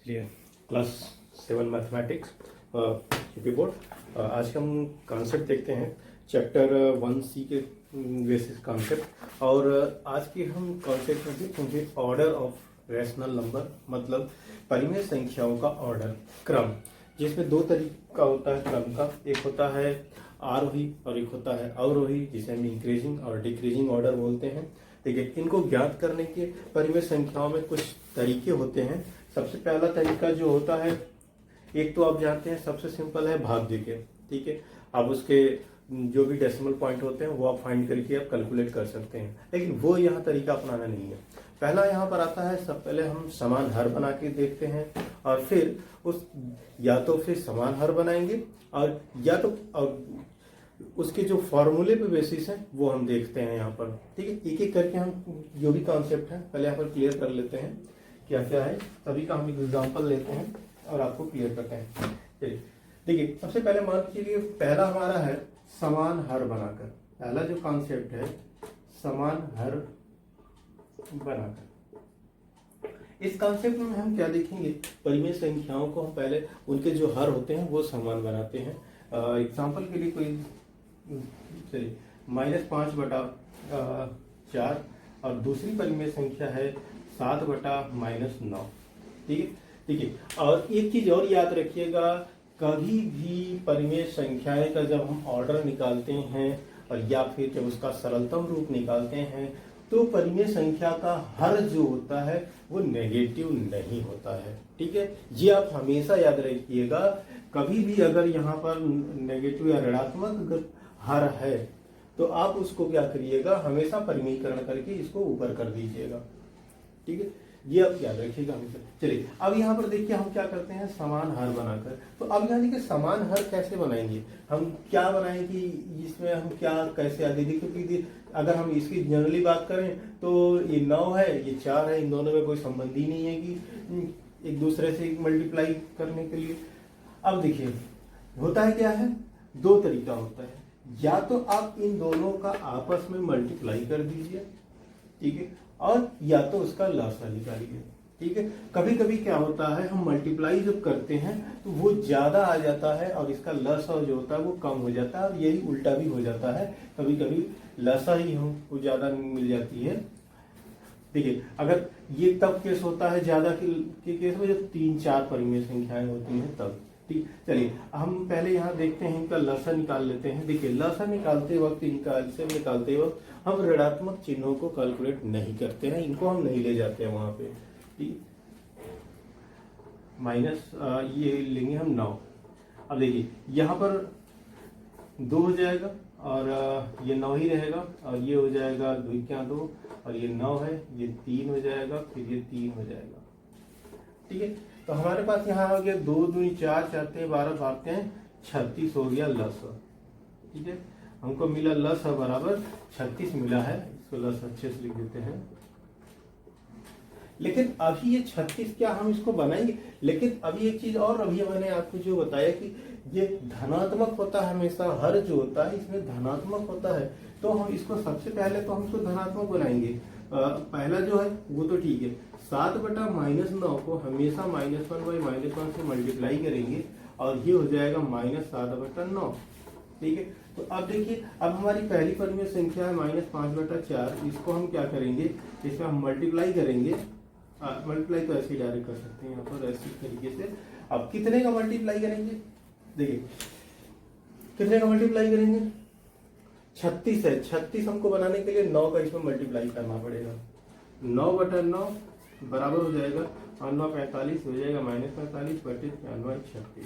चलिए class 7 mathematics UP board. आज हम कॉन्सेप्ट देखते हैं चैप्टर 1C के बेसिस कॉन्सेप्ट। और आज के हम कॉन्सेप्ट में देखेंगे ऑर्डर ऑफ रैशनल नंबर, मतलब परिमेय संख्याओं का ऑर्डर, क्रम, जिसमें दो तरीका होता है क्रम का। एक होता है आरोही और एक होता है अवरोही, जिसे हम इंक्रीजिंग और डिक्रीजिंग ऑर्डर बोलते हैं। देखिए, इनको ज्ञात करने के परिमेय संख्याओं में कुछ तरीके होते हैं। सबसे पहला तरीका जो होता है, एक तो आप जानते हैं सबसे सिंपल है भाग्य के, ठीक है। आप उसके जो भी डेसिमल पॉइंट होते हैं वो आप फाइंड करके आप कैलकुलेट कर सकते हैं, लेकिन वो यहाँ तरीका अपनाना नहीं है। पहला यहाँ पर आता है, सब पहले हम समान हर बना के देखते हैं और फिर उस या तो फिर समान हर बनाएंगे और या तो और उसके जो फॉर्मूले पे बेसिस है वो हम देखते हैं यहाँ पर, ठीक है। एक एक करके हम जो भी कॉन्सेप्ट है पहले यहाँ पर क्लियर कर लेते हैं क्या क्या है। सभी का हम एग्जांपल लेते हैं और आपको क्लियर करते हैं। चलिए देखिए, सबसे पहले मान लीजिए पहला हमारा है समान हर बनाकर। पहला जो कॉन्सेप्ट है समान हर बनाकर। इस कॉन्सेप्ट में हम क्या देखेंगे, परिमेय संख्याओं को हम पहले उनके जो हर होते हैं वो समान बनाते हैं। एग्जाम्पल के लिए कोई चलिए -5/4 और दूसरी परिमेय संख्या है 7/-9, ठीक है। ठीक है, और एक चीज और याद रखिएगा, कभी भी परिमेय संख्याएं का जब हम ऑर्डर निकालते हैं और या फिर जब उसका सरलतम रूप निकालते हैं तो परिमेय संख्या का हर जो होता है वो नेगेटिव नहीं होता है, ठीक है। ये आप हमेशा याद रखिएगा। कभी भी अगर यहाँ पर नेगेटिव या ऋणात्मक अगर हर है तो आप उसको क्या करिएगा, हमेशा परिमेयीकरण करके इसको ऊपर कर दीजिएगा, ठीक है। ये आप याद रखिएगा हमेशा। चलिए अब यहाँ पर देखिए हम क्या करते हैं समान हर बनाकर। तो अब यहाँ देखिए समान हर कैसे बनाएंगे, हम क्या बनाएंगे, इसमें हम क्या कैसे आगे देखिए, क्योंकि अगर हम इसकी जनरली बात करें तो ये 9 है, ये 4 है, इन दोनों में कोई संबंध ही नहीं है कि एक दूसरे से मल्टीप्लाई करने के लिए। अब देखिए होता है क्या है, दो तरीका होता है, या तो आप इन दोनों का आपस में मल्टीप्लाई कर दीजिए, ठीक है, और या तो उसका लसा निकालिए, ठीक है। कभी कभी क्या होता है, हम मल्टीप्लाई जब करते हैं तो वो ज्यादा आ जाता है और इसका लसा जो होता है वो कम हो जाता है, और यही उल्टा भी हो जाता है, कभी कभी लसा ही हमको ज्यादा मिल जाती है। देखिए अगर ये तब केस होता है ज्यादा के केस में जब 3-4 परिमेय संख्याएं होती हैं तब, ठीक। चलिए हम पहले यहाँ देखते हैं, इनका लसा निकाल लेते हैं। देखिए लसा निकालते वक्त, इनका एलसीएम निकालते वक्त हम ऋणात्मक चिन्हों को कैलकुलेट नहीं करते हैं, इनको हम नहीं ले जाते हैं वहां पे, ठीक। माइनस ये लेंगे हम 9। अब देखिए यहाँ पर 2 हो जाएगा और ये 9 ही रहेगा, और ये हो जाएगा 2 क्या 2, और ये 9 है, ये 3 हो जाएगा, फिर ये 3 हो जाएगा, ठीक है। तो हमारे पास यहाँ हो गया 2 दूनी 4, 4 12 भागते हैं 36 हो गया लसा, ठीक है। हमको मिला लसा बराबर 36 मिला है, इसको लस अच्छे से लिख देते हैं। लेकिन अभी ये 36 क्या हम इसको बनाएंगे, लेकिन अभी एक चीज और, अभी मैंने आपको जो बताया कि ये धनात्मक होता है हमेशा, हर जो होता है इसमें धनात्मक होता है, तो हम इसको सबसे पहले तो हम इसको धनात्मक बनाएंगे। पहला जो है वो तो ठीक है, 7/-9 को हमेशा -1/-1 से मल्टीप्लाई करेंगे और ये हो जाएगा -7/9, ठीक है। तो अब देखिए, अब हमारी पहली परिमेय संख्या है -5/4, इसको हम क्या करेंगे, इसमें हम मल्टीप्लाई करेंगे। मल्टीप्लाई तो ऐसे ही डायरेक्ट कर सकते हैं यहाँ पर ऐसे तरीके से। अब कितने का मल्टीप्लाई करेंगे, देखिए कितने का मल्टीप्लाई करेंगे, 36 है, 36 हमको बनाने के लिए 9 का इसमें मल्टीप्लाई करना पड़ेगा। 9/9 बराबर हो जाएगा 9 45 हो जाएगा -45 36।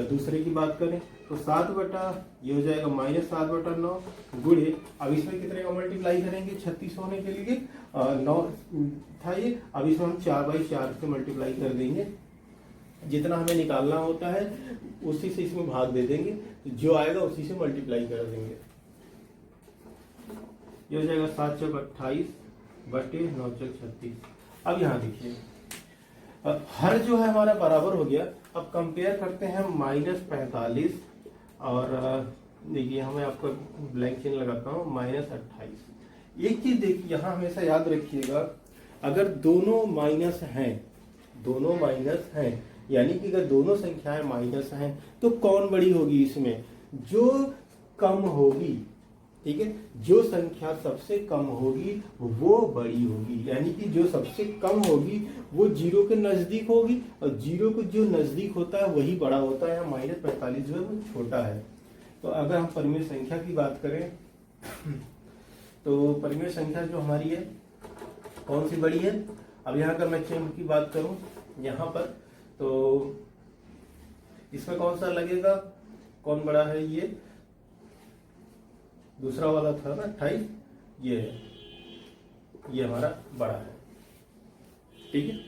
दूसरे की बात करें तो 7 ये हो जाएगा -7/9 गुणे, अब इसमें कितने का मल्टीप्लाई करेंगे 36 होने के लिए, 9 था ये, अब इसमें हम 4/4 से मल्टीप्लाई कर देंगे। जितना हमें निकालना होता है उसी से इसमें भाग दे देंगे, जो आएगा उसी से मल्टीप्लाई कर देंगे। ये हो जाएगा 7 चौक 28 बटे 9 चौक 36। अब यहाँ देखिए हर जो है हमारा बराबर हो गया। अब कंपेयर करते हैं -45 और देखिए हमें आपको ब्लैंक चिन्ह लगाता हूँ -28। एक चीज देखिए यहाँ हमेशा याद रखिएगा, अगर दोनों माइनस हैं, दोनों माइनस हैं, यानी कि अगर दोनों संख्याएं माइनस हैं तो कौन बड़ी होगी इसमें, जो कम होगी, ठीक है, जो संख्या सबसे कम होगी वो बड़ी होगी, यानी कि जो सबसे कम होगी वो जीरो के नजदीक होगी, और जीरो को जो नजदीक होता है वही बड़ा होता है। -45 जो है वो छोटा है। तो अगर हम परिमेय संख्या की बात करें तो परिमेय संख्या जो हमारी है कौन सी बड़ी है। अब यहाँ अगर मैं चिन्ह की बात करूं यहाँ पर, तो इसमें कौन सा लगेगा, कौन बड़ा है, ये दूसरा वाला था ना 28, ये है, ये हमारा बड़ा है, ठीक है।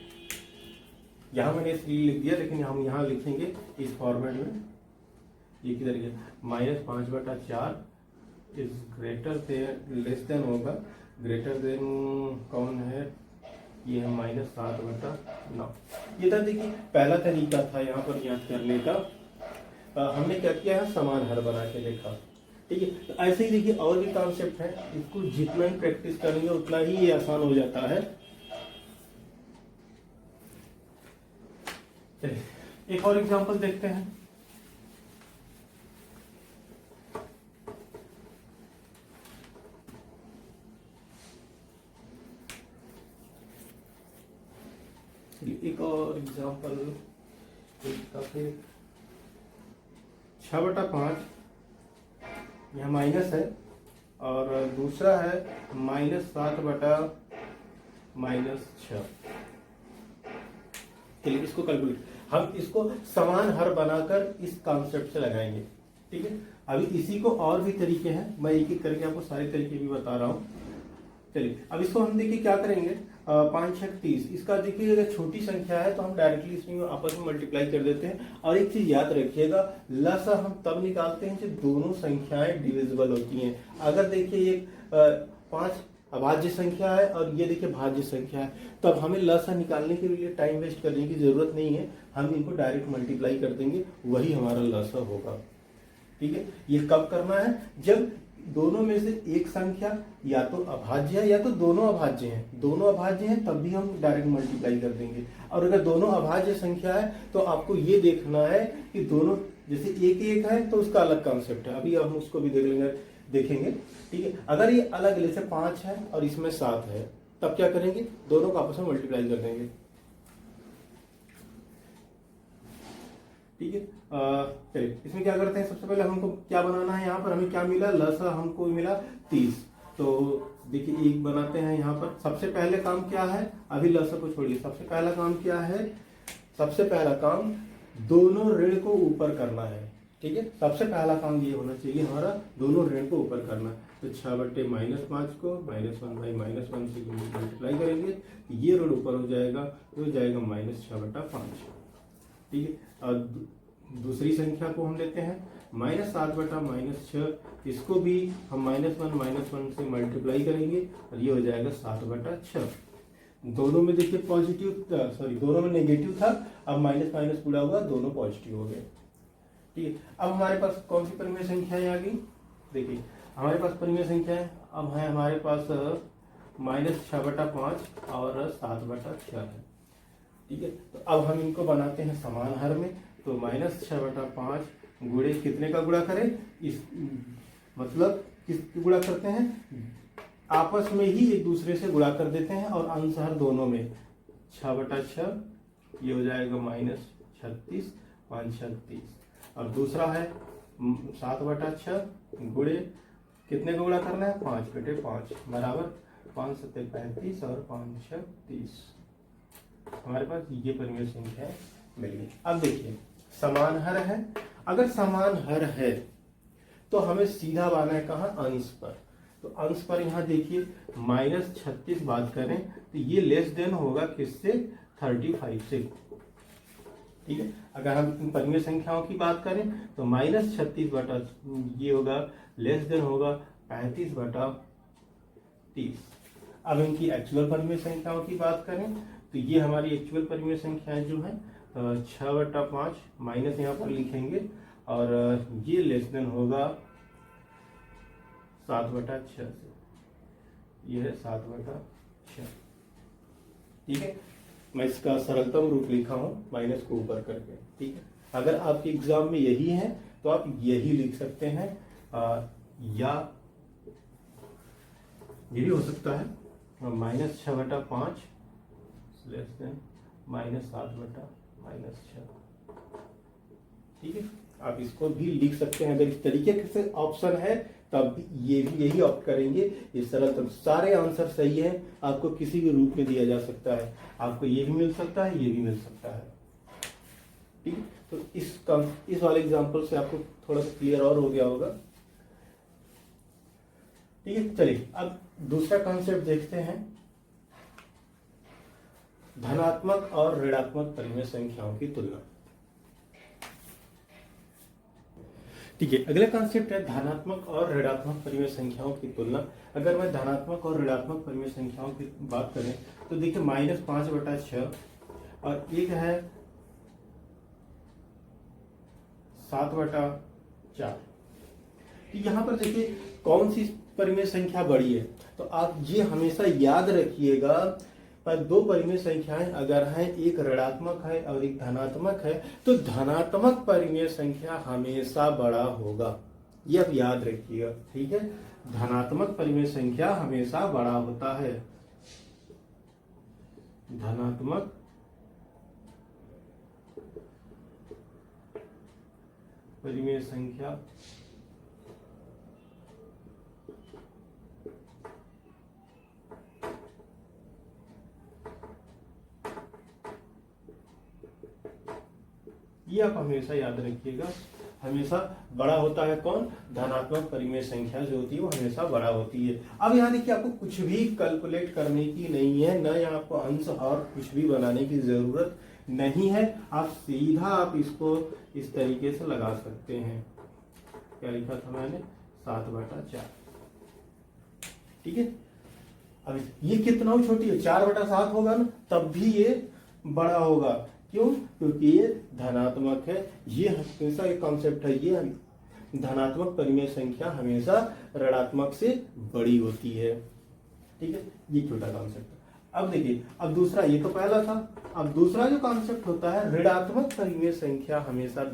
यहाँ मैंने इसलिए लिख दिया, लेकिन हम यहाँ लिखेंगे इस फॉर्मेट में, ये किधर गया, -5/4 is greater then, less than होगा, ग्रेटर देन कौन है, ये है -7/9। ये था, देखिए पहला तरीका था यहाँ पर याद करने का। हमने क्या किया है, समान हर बना के देखा, ठीक है। तो ऐसे ही देखिए और भी कॉन्सेप्ट है, इसको जितना ही प्रैक्टिस करेंगे उतना ही ये आसान हो जाता है। चलिए एक और एग्जांपल देखते हैं। एक और एग्जांपल, फिर 6/5 यहाँ माइनस है, और दूसरा है -7/-6। चलिए इसको कैलकुलेट, हम इसको समान हर बनाकर इस कॉन्सेप्ट से लगाएंगे, ठीक है। अभी इसी को और भी तरीके हैं, मैं एक एक करके आपको सारे तरीके भी बता रहा हूँ। चलिए अब इसको हम देखिए क्या करेंगे, 5×6 = 30। इसका देखिए अगर छोटी संख्या है तो हम डायरेक्टली इसमें आपस में मल्टीप्लाई कर देते हैं। और एक चीज याद रखिएगा, लसा हम तब निकालते हैं जब दोनों संख्याएं डिविजिबल होती हैं। अगर देखिए एक 5 अभाज्य संख्या है और ये देखिए भाज्य संख्या है, तब हमें लसा निकालने के लिए टाइम वेस्ट करने की जरूरत नहीं है, हम इनको डायरेक्ट मल्टीप्लाई कर देंगे, वही हमारा लसा होगा, ठीक है। ये कब करना है, जब दोनों में से एक संख्या या तो अभाज्य है या तो दोनों अभाज्य हैं। दोनों अभाज्य हैं तब भी हम डायरेक्ट मल्टीप्लाई कर देंगे। और अगर दोनों अभाज्य संख्या है तो आपको ये देखना है कि दोनों, जैसे एक एक है तो उसका अलग कॉन्सेप्ट है, अभी हम उसको भी देखेंगे, ठीक है। अगर ये अलग, जैसे 5 है और इसमें 7 है, तब क्या करेंगे, दोनों को आपस में मल्टीप्लाई कर देंगे, ठीक है। चलिए इसमें क्या करते हैं, सबसे पहले हमको क्या बनाना है, यहाँ पर हमें क्या मिला, लसा हमको मिला 30। तो देखिए एक बनाते हैं यहाँ पर। सबसे पहले काम क्या है, अभी लसा को छोड़िए, सबसे पहला काम क्या है, सबसे पहला काम दोनों ऋण को ऊपर करना है, ठीक है। सबसे पहला काम ये होना चाहिए हमारा, दोनों ऋण को ऊपर करना। तो 6/-5 को -1/-1 से मल्टीप्लाई करेंगे, ये ऋण ऊपर हो जाएगा, तो हो जाएगा -6/5, ठीक है। और दूसरी संख्या को हम लेते हैं -7/-6, इसको भी हम -1 से मल्टीप्लाई करेंगे और ये हो जाएगा 7/6। दोनों में देखिए पॉजिटिव, सॉरी दोनों में नेगेटिव था, अब माइनस माइनस पूरा हुआ, दोनों पॉजिटिव हो गए, ठीक है। अब हमारे पास कौन सी परिमेय संख्याएं आ गई, देखिए हमारे पास परिमेय संख्या है, अब है हमारे पास -6/5 और 7/6 है, ठीक है। तो अब हम इनको बनाते हैं समान हर में। तो -6/5 गुणे कितने का गुणा करें, इस मतलब किस गुणा करते हैं, आपस में ही एक दूसरे से गुणा कर देते हैं, और अंश हर दोनों में 6/6, ये हो जाएगा -36, 5×6 = 30। और दूसरा है 7/6 गुणे कितने का गुणा करना है, 5/5 बराबर 5×7 = 35 और 5×6 = 30। हमारे पास ये परिमेय संख्या मिल गई। अब देखिए समान हर है, अगर समान हर है तो हमें सीधा आना है कहाँ, अंश पर। तो अंश पर यहाँ देखिए -36 बात करें तो ये लेस देन होगा किससे, 35 से, ठीक है। अगर हम इन परिमेय संख्याओं की बात करें तो -36 ये होगा, लेस देन होगा 35/30। अब इनकी एक्चुअल परिमेय संख्याओं की बात करें तो ये हमारी एक्चुअल परिमेय संख्याएं जो है 6/5 माइनस यहाँ पर लिखेंगे, और ये लेस देन होगा 7/6 से, ये है 7/6, ठीक है। मैं इसका सरलतम रूप लिखा हूं माइनस को ऊपर करके, ठीक है। अगर आपके एग्जाम में यही है तो आप यही लिख सकते हैं, या ये भी हो सकता है -6/5 लेस देन -7/-6, ठीक है। आप इसको भी लिख सकते हैं, अगर इस तरीके से ऑप्शन है तब ये भी यही ऑप्ट करेंगे। ये सरलतम, सारे आंसर सही है, आपको किसी भी रूप में दिया जा सकता है, आपको ये भी मिल सकता है, ये भी मिल सकता है, ठीक है। तो इस वाले एग्जांपल से आपको थोड़ा सा क्लियर और हो गया होगा, ठीक है। चलिए अब दूसरा कॉन्सेप्ट देखते हैं, धनात्मक और ऋणात्मक परिमेय संख्याओं की तुलना, ठीक है। अगला कॉन्सेप्ट है धनात्मक और ऋणात्मक परिमेय संख्याओं की तुलना। अगर मैं धनात्मक और ऋणात्मक परिमेय संख्याओं की बात करें तो देखिए -5/6 और एक है 7/4। तो यहाँ पर देखिए कौन सी परिमेय संख्या बड़ी है, तो आप ये हमेशा याद रखिएगा, पर दो परिमेय संख्याएं अगर हैं, एक ऋणात्मक है और एक धनात्मक है, तो धनात्मक परिमेय संख्या हमेशा बड़ा होगा, ये आप याद रखिएगा, ठीक है। धनात्मक परिमेय संख्या हमेशा बड़ा होता है, धनात्मक परिमेय संख्या ये आप हमेशा याद रखिएगा, हमेशा बड़ा होता है कौन, धनात्मक परिमेय संख्या जो होती है वो हमेशा बड़ा होती है। अब यहाँ देखिए आपको कुछ भी कैलकुलेट करने की नहीं है, न यहाँ आपको अंश और कुछ भी बनाने की जरूरत नहीं है, आप सीधा आप इसको इस तरीके से लगा सकते हैं। क्या लिखा था मैंने, 7/4, ठीक है। अब ये कितना हो छोटी है, 4/7 होगा ना, तब भी ये बड़ा होगा, क्यों, क्योंकि ये धनात्मक है। ये हमेशा एक कॉन्सेप्ट है, ये धनात्मक परिमेय संख्या हमेशा ऋणात्मक से बड़ी होती है, ठीक है। ये छोटा कॉन्सेप्ट। अब देखिए, अब दूसरा, ये तो पहला था, अब दूसरा जो कॉन्सेप्ट होता है ऋणात्मक परिमेय संख्या हमेशा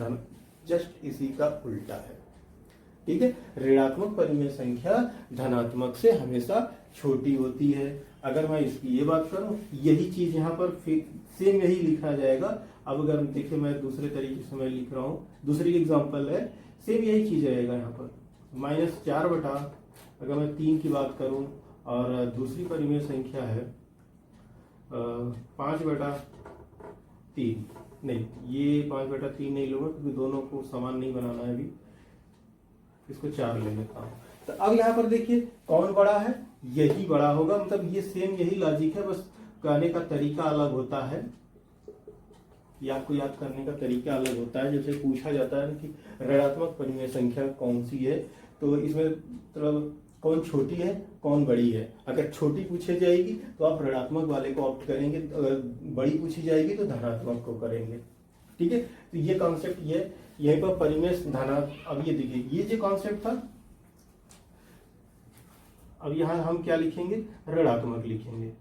जस्ट इसी का उल्टा है, ठीक है। ऋणात्मक परिमेय संख्या धनात्मक से हमेशा छोटी होती है। अगर मैं इसकी ये बात करूं, यही चीज यहाँ पर सेम यही लिखा जाएगा। अब अगर देखिए मैं दूसरे तरीके से मैं लिख रहा हूँ, दूसरी एग्जांपल है, सेम यही चीज आएगा यहाँ पर -4/, अगर मैं 3 की बात करूं, और दूसरी परिमेय संख्या है 5/3, नहीं ये 5/3 नहीं लूंगा क्योंकि दोनों को समान नहीं बनाना है, अभी इसको 4 ले लेता हूँ। तो अब यहाँ पर देखिए कौन बड़ा है, यही बड़ा होगा, मतलब ये सेम यही लॉजिक है, बस कहने का तरीका अलग होता है, ये आपको याद करने का तरीका अलग होता है। जैसे पूछा जाता है कि ऋणात्मक परिमेय संख्या कौन सी है, तो इसमें मतलब कौन छोटी है कौन बड़ी है। अगर छोटी पूछी जाएगी तो आप ऋणात्मक वाले को ऑप्ट करेंगे, अगर बड़ी पूछी जाएगी तो धनात्मक को करेंगे, ठीक है। तो ये कॉन्सेप्ट ये यहीं पर परिमेय धना। अब ये देखिए ये जो कॉन्सेप्ट था, अब यहां हम क्या लिखेंगे, ऋणात्मक लिखेंगे,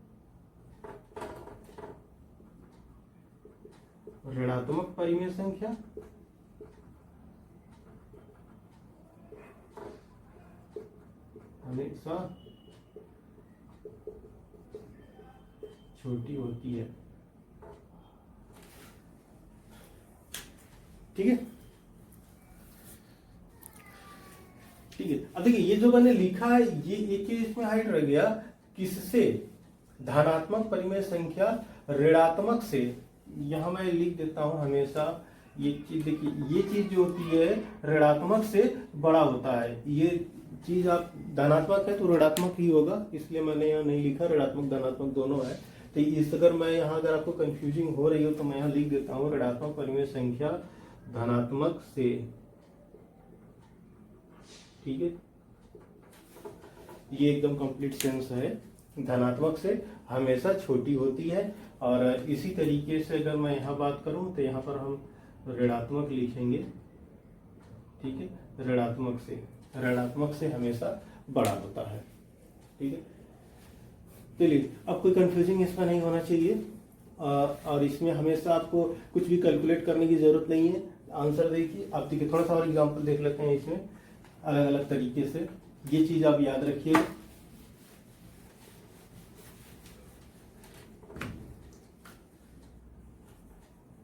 ऋणात्मक परिमेय संख्या हमेशा छोटी होती है, ठीक है, ठीक है। अब देखिए ये जो मैंने लिखा है, ये एक चीज इसमें हाइड रह गया, किससे, धनात्मक परिमेय संख्या ऋणात्मक से, यहां मैं लिख देता हूं हमेशा, ये चीज देखिए, ये चीज जो होती है ऋणात्मक से बड़ा होता है, ये चीज आप धनात्मक है तो ऋणात्मक ही होगा, इसलिए मैंने यहाँ नहीं लिखा, ऋणात्मक धनात्मक दोनों है। तो इस अगर मैं यहाँ, अगर आपको कंफ्यूजिंग हो रही हो तो मैं यहाँ लिख देता हूँ ऋणात्मक परिमेय संख्या धनात्मक से, ठीक है, ये एकदम कंप्लीट सेंस है, धनात्मक से हमेशा छोटी होती है। और इसी तरीके से अगर मैं यहाँ बात करूं तो यहाँ पर हम ऋणात्मक लिखेंगे, ठीक है, ऋणात्मक से हमेशा बड़ा होता है, ठीक है। चलिए अब कोई कंफ्यूजिंग इसमें नहीं होना चाहिए, और इसमें हमेशा आपको कुछ भी कैलकुलेट करने की जरूरत नहीं है, आंसर देखिए। आप देखिए थोड़ा सा और एग्जांपल देख लेते हैं इसमें अलग अलग तरीके से, ये चीज आप याद रखिए।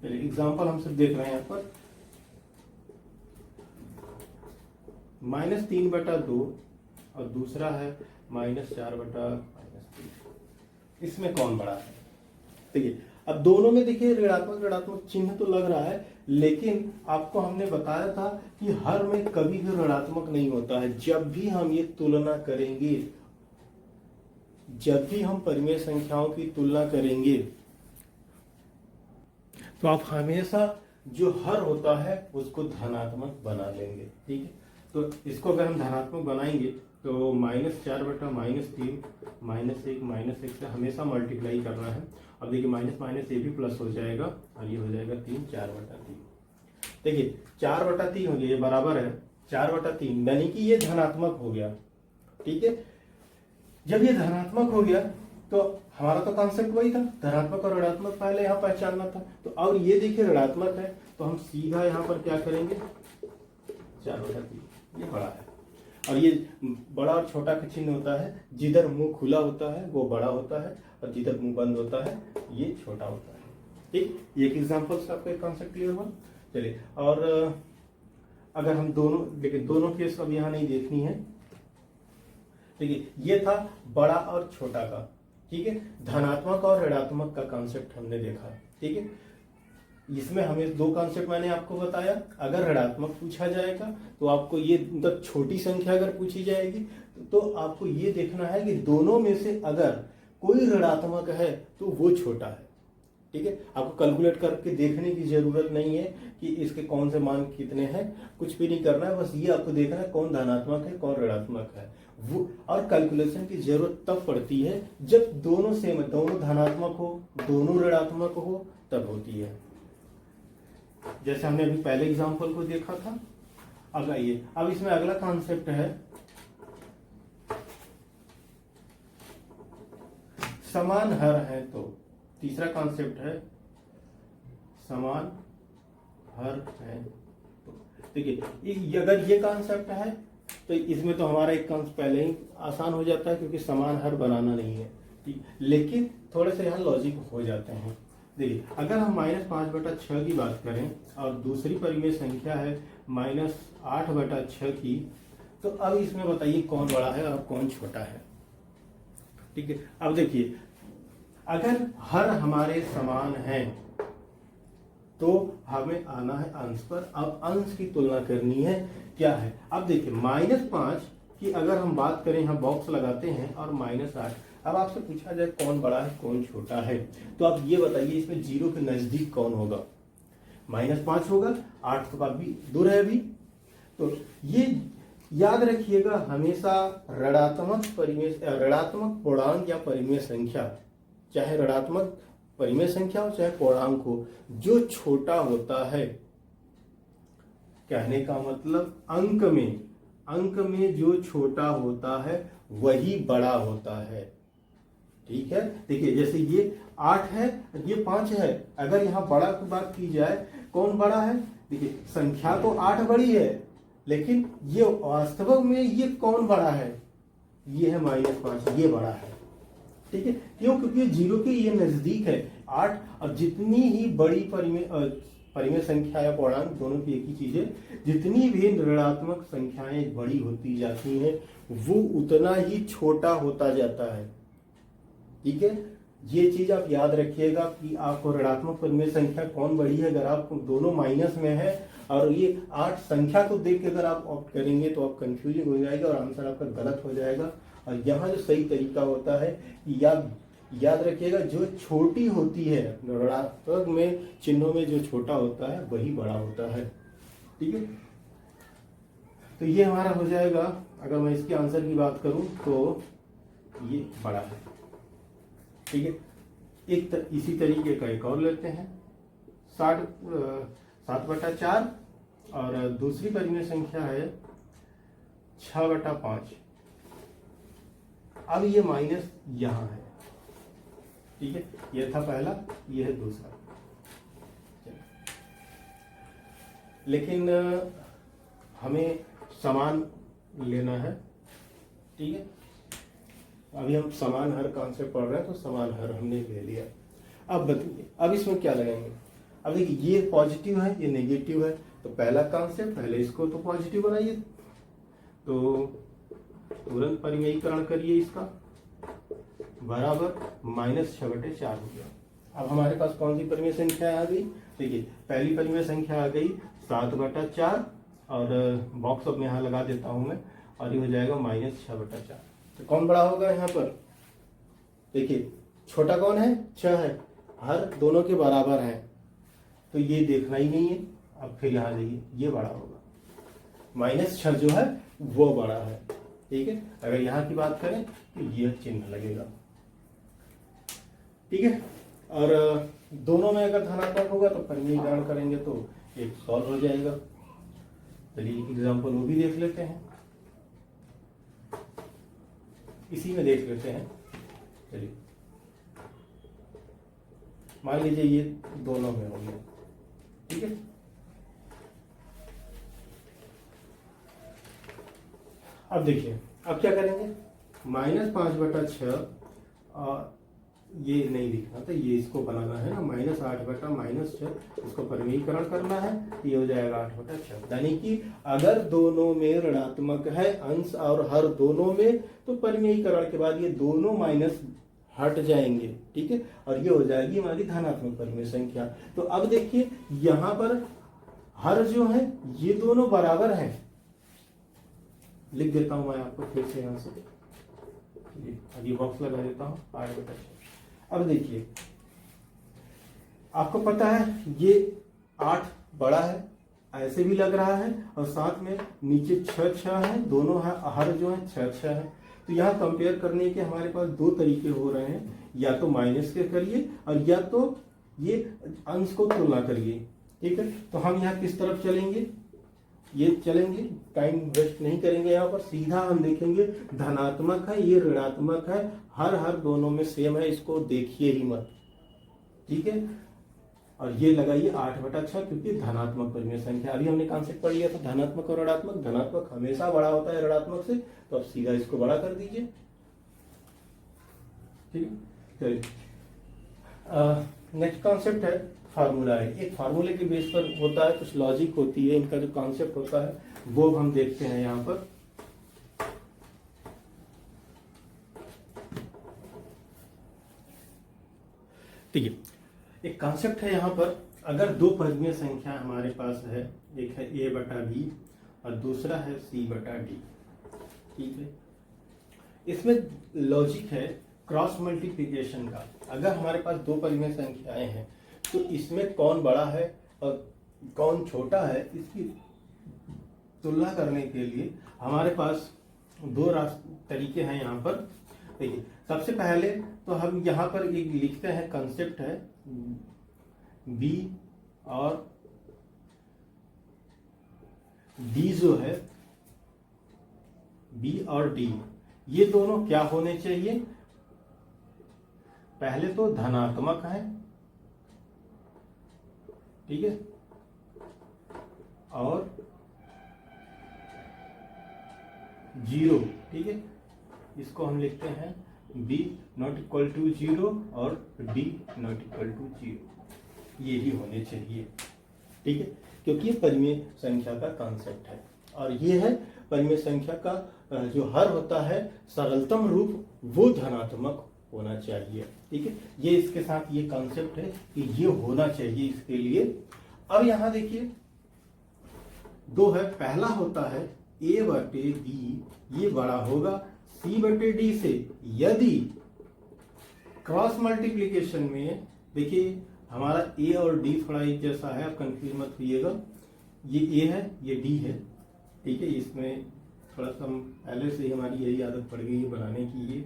एग्जांपल हम सब देख रहे हैं यहाँ पर, -3/2 और दूसरा है -4/-3। इसमें कौन बड़ा है? देखिए अब दोनों में देखिए ऋणात्मक ऋणात्मक चिन्ह तो लग रहा है, लेकिन आपको हमने बताया था कि हर में कभी भी ऋणात्मक नहीं होता है। जब भी हम ये तुलना करेंगे, जब भी हम परिमेय संख्याओं की तुलना करेंगे, तो आप हमेशा जो हर होता है उसको धनात्मक बना लेंगे। ठीक है, तो इसको अगर हम धनात्मक बनाएंगे तो -4/-3 -1 से हमेशा मल्टीप्लाई करना है। अब देखिए माइनस ये भी प्लस हो जाएगा और ये हो जाएगा 3 4/3। देखिए 4/3 हो गया, ये बराबर है 4/3, यानी कि ये धनात्मक हो गया। ठीक है, जब ये धनात्मक हो गया तो हमारा तो कॉन्सेप्ट वही था, धनात्मक और ऋणात्मक पहले यहाँ पहचानना था। तो और ये देखिए ऋणात्मक है तो हम सीधा यहाँ पर क्या करेंगे, 4/3, ये बड़ा है। और ये बड़ा और छोटा का चिन्ह होता है, जिधर मुंह खुला होता है वो बड़ा होता है और जिधर मुंह बंद होता है ये छोटा होता है। ठीक, ये एक एग्जांपल से आपको एक कॉन्सेप्ट क्लियर हुआ। चलिए, और अगर हम दोनों, लेकिन दोनों केस अब यहाँ नहीं देखनी है। देखिए ये था बड़ा और छोटा का, ठीक है, धनात्मक और ऋणात्मक का कॉन्सेप्ट हमने देखा। ठीक है, इसमें हमें दो कॉन्सेप्ट मैंने आपको बताया। अगर ऋणात्मक पूछा जाएगा तो आपको ये मतलब छोटी संख्या अगर पूछी जाएगी तो आपको ये देखना है कि दोनों में से अगर कोई ऋणात्मक है तो वो छोटा है। ठीक है, आपको कैलकुलेट करके देखने की जरूरत नहीं है कि इसके कौन से मान कितने हैं, कुछ भी नहीं करना है, बस ये आपको देखना है कौन धनात्मक है कौन ऋणात्मक है। वो और कैलकुलेशन की जरूरत तब पड़ती है जब दोनों सेम, दोनों धनात्मक हो दोनों ऋणात्मक हो तब होती है। जैसे हमने अभी पहले एग्जांपल को देखा था। अब आइए, अब इसमें अगला कॉन्सेप्ट है समान हर है तो। तीसरा कॉन्सेप्ट है समान हर है तो। देखिए अगर ये कॉन्सेप्ट है तो इसमें तो हमारा एक कॉन्सेप्ट पहले ही आसान हो जाता है क्योंकि समान हर बनाना नहीं है। ठीक, लेकिन थोड़े से यहाँ लॉजिक हो जाते हैं। देखिए अगर हम -5/6 की बात करें और दूसरी परिमेय संख्या है -8/6 की, तो अब इसमें बताइए कौन बड़ा है और कौन छोटा है। ठीक है, अब देखिए अगर हर हमारे समान है तो हमें आना है अंश पर। अब अंश की तुलना करनी है क्या है। अब देखिए -5 की अगर हम बात करें, यहाँ बॉक्स लगाते हैं और -8, अब आपसे पूछा जाए कौन बड़ा है कौन छोटा है, तो आप ये बताइए इसमें 0 के नजदीक कौन होगा। -5 होगा, 8 तो काफी दूर है अभी। तो ये याद रखिएगा हमेशा ऋणात्मक पूर्णांक या परिमेय संख्या, चाहे ऋणात्मक परिमेय संख्या हो चाहे पूर्णांक हो, जो छोटा होता है, कहने का मतलब अंक में जो छोटा होता है वही बड़ा होता है। ठीक है, देखिए जैसे ये 8 है ये 5 है, अगर यहाँ बड़ा की बात की जाए कौन बड़ा है, देखिए संख्या तो 8 बड़ी है लेकिन ये वास्तव में ये कौन बड़ा है, ये है -5, ये बड़ा है। ठीक है, क्यों, क्योंकि 0 के ये नजदीक है 8, और जितनी ही बड़ी परिमेय संख्या या पूर्णांक दोनों की एक ही चीज है, जितनी भी ऋणात्मक संख्याएं बड़ी होती जाती हैं वो उतना ही छोटा होता जाता है। ठीक है, ये चीज आप याद रखिएगा कि आपको ऋणात्मक परिमेय संख्या कौन बड़ी है, अगर आप दोनों माइनस में है और ये 8 संख्या को देख के अगर आप ऑप्ट करेंगे तो आप कंफ्यूजिंग हो जाएगा और आंसर आपका गलत हो जाएगा। और यहाँ जो सही तरीका होता है याद रखिएगा, जो छोटी होती है ऋणात्मक में चिन्हों में जो छोटा होता है वही बड़ा होता है। ठीक है, तो ये हमारा हो जाएगा। अगर मैं इसके आंसर की बात करूं तो ये बड़ा है। ठीक है, इसी तरीके का एक और लेते हैं 7/4 और दूसरी परिमेय संख्या है 6/5। अब ये माइनस यहाँ है, ठीक है, ये था पहला, ये है दूसरा। लेकिन हमें समान लेना है, ठीक है। अभी हम समान हर कॉन्सेप्ट पढ़ रहे हैं, तो समान हर हमने ले लिया। अब बताइए, अब इसमें क्या लगाएंगे। अब देखिए, ये पॉजिटिव है, ये नेगेटिव है, तो पहला कॉन्सेप्ट, पहले इसको तो पॉजिटिव बनाइए, तो तुरंत परिमेयीकरण करिए इसका, बराबर -6/4 हो गया। अब हमारे पास कौन सी परिमेय संख्या आ गई। देखिए, पहली परिमेय संख्या आ गई 7/4, और बॉक्स अब यहाँ लगा देता हूं मैं, और ये हो जाएगा -6/4। तो कौन बड़ा होगा यहाँ पर। देखिए, छोटा कौन है, 6 है, हर दोनों के बराबर है, तो ये देखना ही नहीं है। अब फिर यहाँ जाइए, ये बड़ा होगा, -6 जो है वो बड़ा है, ठीक है। अगर यहाँ की बात करें तो ये चिन्ह लगेगा, ठीक है। और दोनों में अगर धनात्मक होगा तो परिमेयीकरण करेंगे तो एक सॉल्व हो जाएगा। चलिए एग्जाम्पल वो भी देख लेते हैं, इसी में देख लेते हैं। चलिए, मान लीजिए ये दोनों में होंगे, ठीक है। अब देखिए, अब क्या करेंगे, -5/6, और ये नहीं लिखना था, ये इसको बनाना है ना, -8/-6, इसको परिमेयीकरण करना है, ये हो जाएगा 8/6। यानी कि अगर दोनों में ऋणात्मक है अंश और हर दोनों में, तो परिमेयीकरण के बाद ये दोनों माइनस हट जाएंगे, ठीक है, और ये हो जाएगी हमारी धनात्मक परिमेय संख्या। तो अब देखिए, यहां पर हर जो है ये दोनों बराबर हैं, लिख देता हूं मैं आपको फिर से यहां से, ये बॉक्स लगा देता हूं 8/6। अब देखिए, आपको पता है ये 8 बड़ा है, ऐसे भी लग रहा है, और साथ में नीचे 6 है, दोनों है हर जो है 6 है। तो यहाँ कंपेयर करने के हमारे पास दो तरीके हो रहे हैं, या तो माइनस के करिए, और या तो ये अंश को तुलना करिए, ठीक है। तो हम यहाँ किस तरफ चलेंगे, ये चलेंगे, टाइम वेस्ट नहीं करेंगे, यहाँ पर सीधा हम देखेंगे धनात्मक है, ये ऋणात्मक है, हर दोनों में सेम है, इसको देखिए ही मत, ठीक है। और ये लगाइए 8/6, क्योंकि धनात्मक परिमेय संख्या। अभी हमने कॉन्सेप्ट पढ़ लिया था धनात्मक और ऋणात्मक, धनात्मक हमेशा बड़ा होता है ऋणात्मक से, तो अब सीधा इसको बड़ा कर दीजिए, ठीक है। चलिए, नेक्स्ट कॉन्सेप्ट है फार्मूला है। एक फार्मूले के बेस पर होता है, कुछ लॉजिक होती है, इनका जो कॉन्सेप्ट होता है वो हम देखते हैं यहाँ पर। ठीक है, एक कॉन्सेप्ट है यहाँ पर, अगर दो परिमेय संख्या हमारे पास है, एक है a/b और दूसरा है c/d, ठीक है। इसमें लॉजिक है क्रॉस मल्टीप्लिकेशन का। अगर हमारे पास दो परिमेय संख्याएं हैं, तो इसमें कौन बड़ा है और कौन छोटा है, इसकी तुलना करने के लिए हमारे पास दो तरीके हैं यहाँ पर। देखिए, सबसे पहले तो हम यहाँ पर एक लिखते हैं, कंसेप्ट है b और d, जो है b और d, ये दोनों क्या होने चाहिए। पहले तो धनात्मक है, ठीक है, और 0, ठीक है। इसको हम लिखते हैं b ≠ 0 और d ≠ 0, ये ही होने चाहिए, ठीक है, क्योंकि ये परिमेय संख्या का कॉन्सेप्ट है। और ये है परिमेय संख्या का जो हर होता है सरलतम रूप, वो धनात्मक होना चाहिए, ठीक है। ये इसके साथ ये कॉन्सेप्ट है कि ये होना चाहिए इसके लिए। अब यहां देखिए, दो है, पहला होता है a/b, ये बड़ा होगा c/d से, यदि क्रॉस मल्टीप्लिकेशन में, देखिए हमारा a और d थोड़ा एक जैसा है, आप कंफ्यूज मत होइएगा, ये a है, ये d है, ठीक है। इसमें थोड़ा सा पहले से ही हमारी यही आदत पड़ गई है बनाने की, ये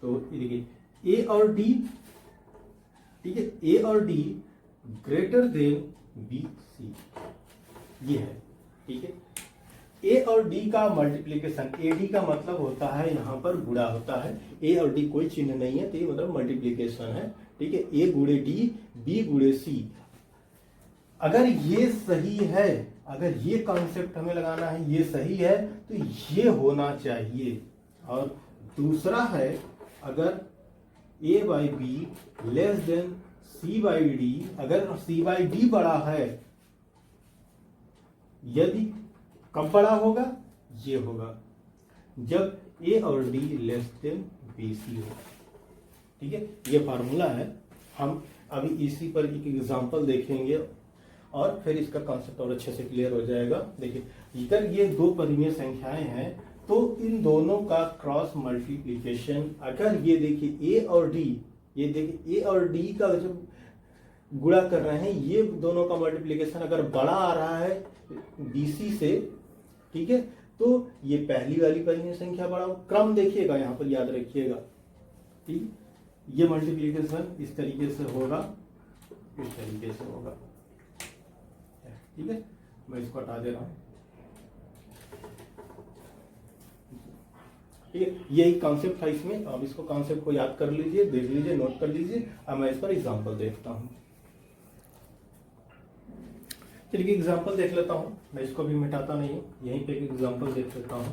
तो देखिए a और d, ठीक है, a और d greater than b c, ये है, ठीक है। ए और डी का मल्टीप्लीकेशन, ए डी का मतलब होता है यहाँ पर गुणा होता है, ए और डी कोई चिन्ह नहीं है, तो ये मतलब मल्टीप्लीकेशन है, ठीक है। ए गुणे डी, बी गुणे सी। अगर ये सही है, अगर ये कॉन्सेप्ट हमें लगाना है, ये सही है तो ये होना चाहिए। और दूसरा है, अगर A by B less than C by D, अगर सी बाई डी बड़ा है, यदि कब बड़ा होगा, ये होगा जब ए और D less than B C हो, ठीक है। ये फार्मूला है। हम अभी इसी पर एक एग्जांपल देखेंगे और फिर इसका कॉन्सेप्ट और अच्छे से क्लियर हो जाएगा। देखिए, अगर ये दो परिमेय संख्याएं हैं तो इन दोनों का क्रॉस मल्टीप्लिकेशन, अगर ये देखिए ए और डी, ये देखिए ए और डी का जब गुणा कर रहे हैं, ये दोनों का मल्टीप्लिकेशन अगर बड़ा आ रहा है बीसी से, ठीक है, तो ये पहली वाली परिमेय संख्या बड़ा, क्रम देखिएगा यहाँ पर, याद रखिएगा, ठीक। ये मल्टीप्लिकेशन इस तरीके से होगा, इस तरीके से होगा, ठीक है। मैं इसको हटा दे रहा हूं, ठीक है। यही कॉन्सेप्ट था इसमें। अब इसको कॉन्सेप्ट को याद कर लीजिए, देख लीजिए, नोट कर लीजिए। अब मैं इस पर एग्जांपल देखता हूं। चलिए एग्जांपल देख लेता हूं, मैं इसको भी मिटाता नहीं हूं, यहीं पे एक एग्जांपल देख लेता हूं।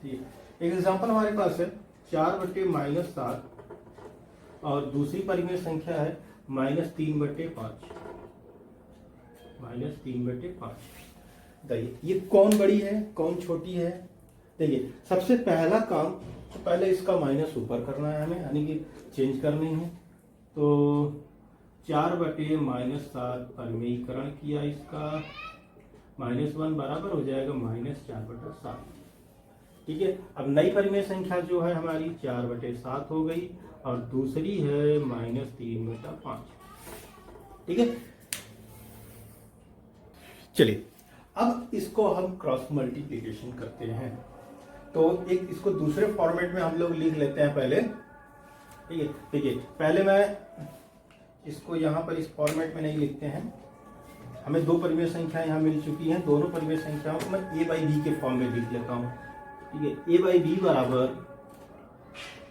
ठीक, एक एग्जांपल हमारे पास है 4/-7 और दूसरी परिमेय संख्या है -3/5। -3/5। देखिए ये कौन बड़ी है, कौन छोटी है। देखिए सबसे पहला काम, तो पहले इसका माइनस ऊपर करना है हमें, यानी कि चेंज करनी है। तो 4/-7 परिमेयीकरण किया, इसका -1 बराबर हो जाएगा -4/7, ठीक है। अब नई परिमेय संख्या जो है हमारी 4/7 हो गई और दूसरी है -3/5, ठीक है। चलिए अब इसको हम क्रॉस मल्टीप्लिकेशन करते हैं। तो एक इसको दूसरे फॉर्मेट में हम लोग लिख लेते हैं पहले, ठीक है। देखिए पहले मैं इसको यहाँ पर इस फॉर्मेट में नहीं लिखते हैं, हमें दो परिमेय संख्याएं यहाँ मिल चुकी हैं, दोनों परिमेय संख्याओं को मैं ए बाई बी के फॉर्म में लिख लेता हूँ, ठीक है। ए बाई बी बराबर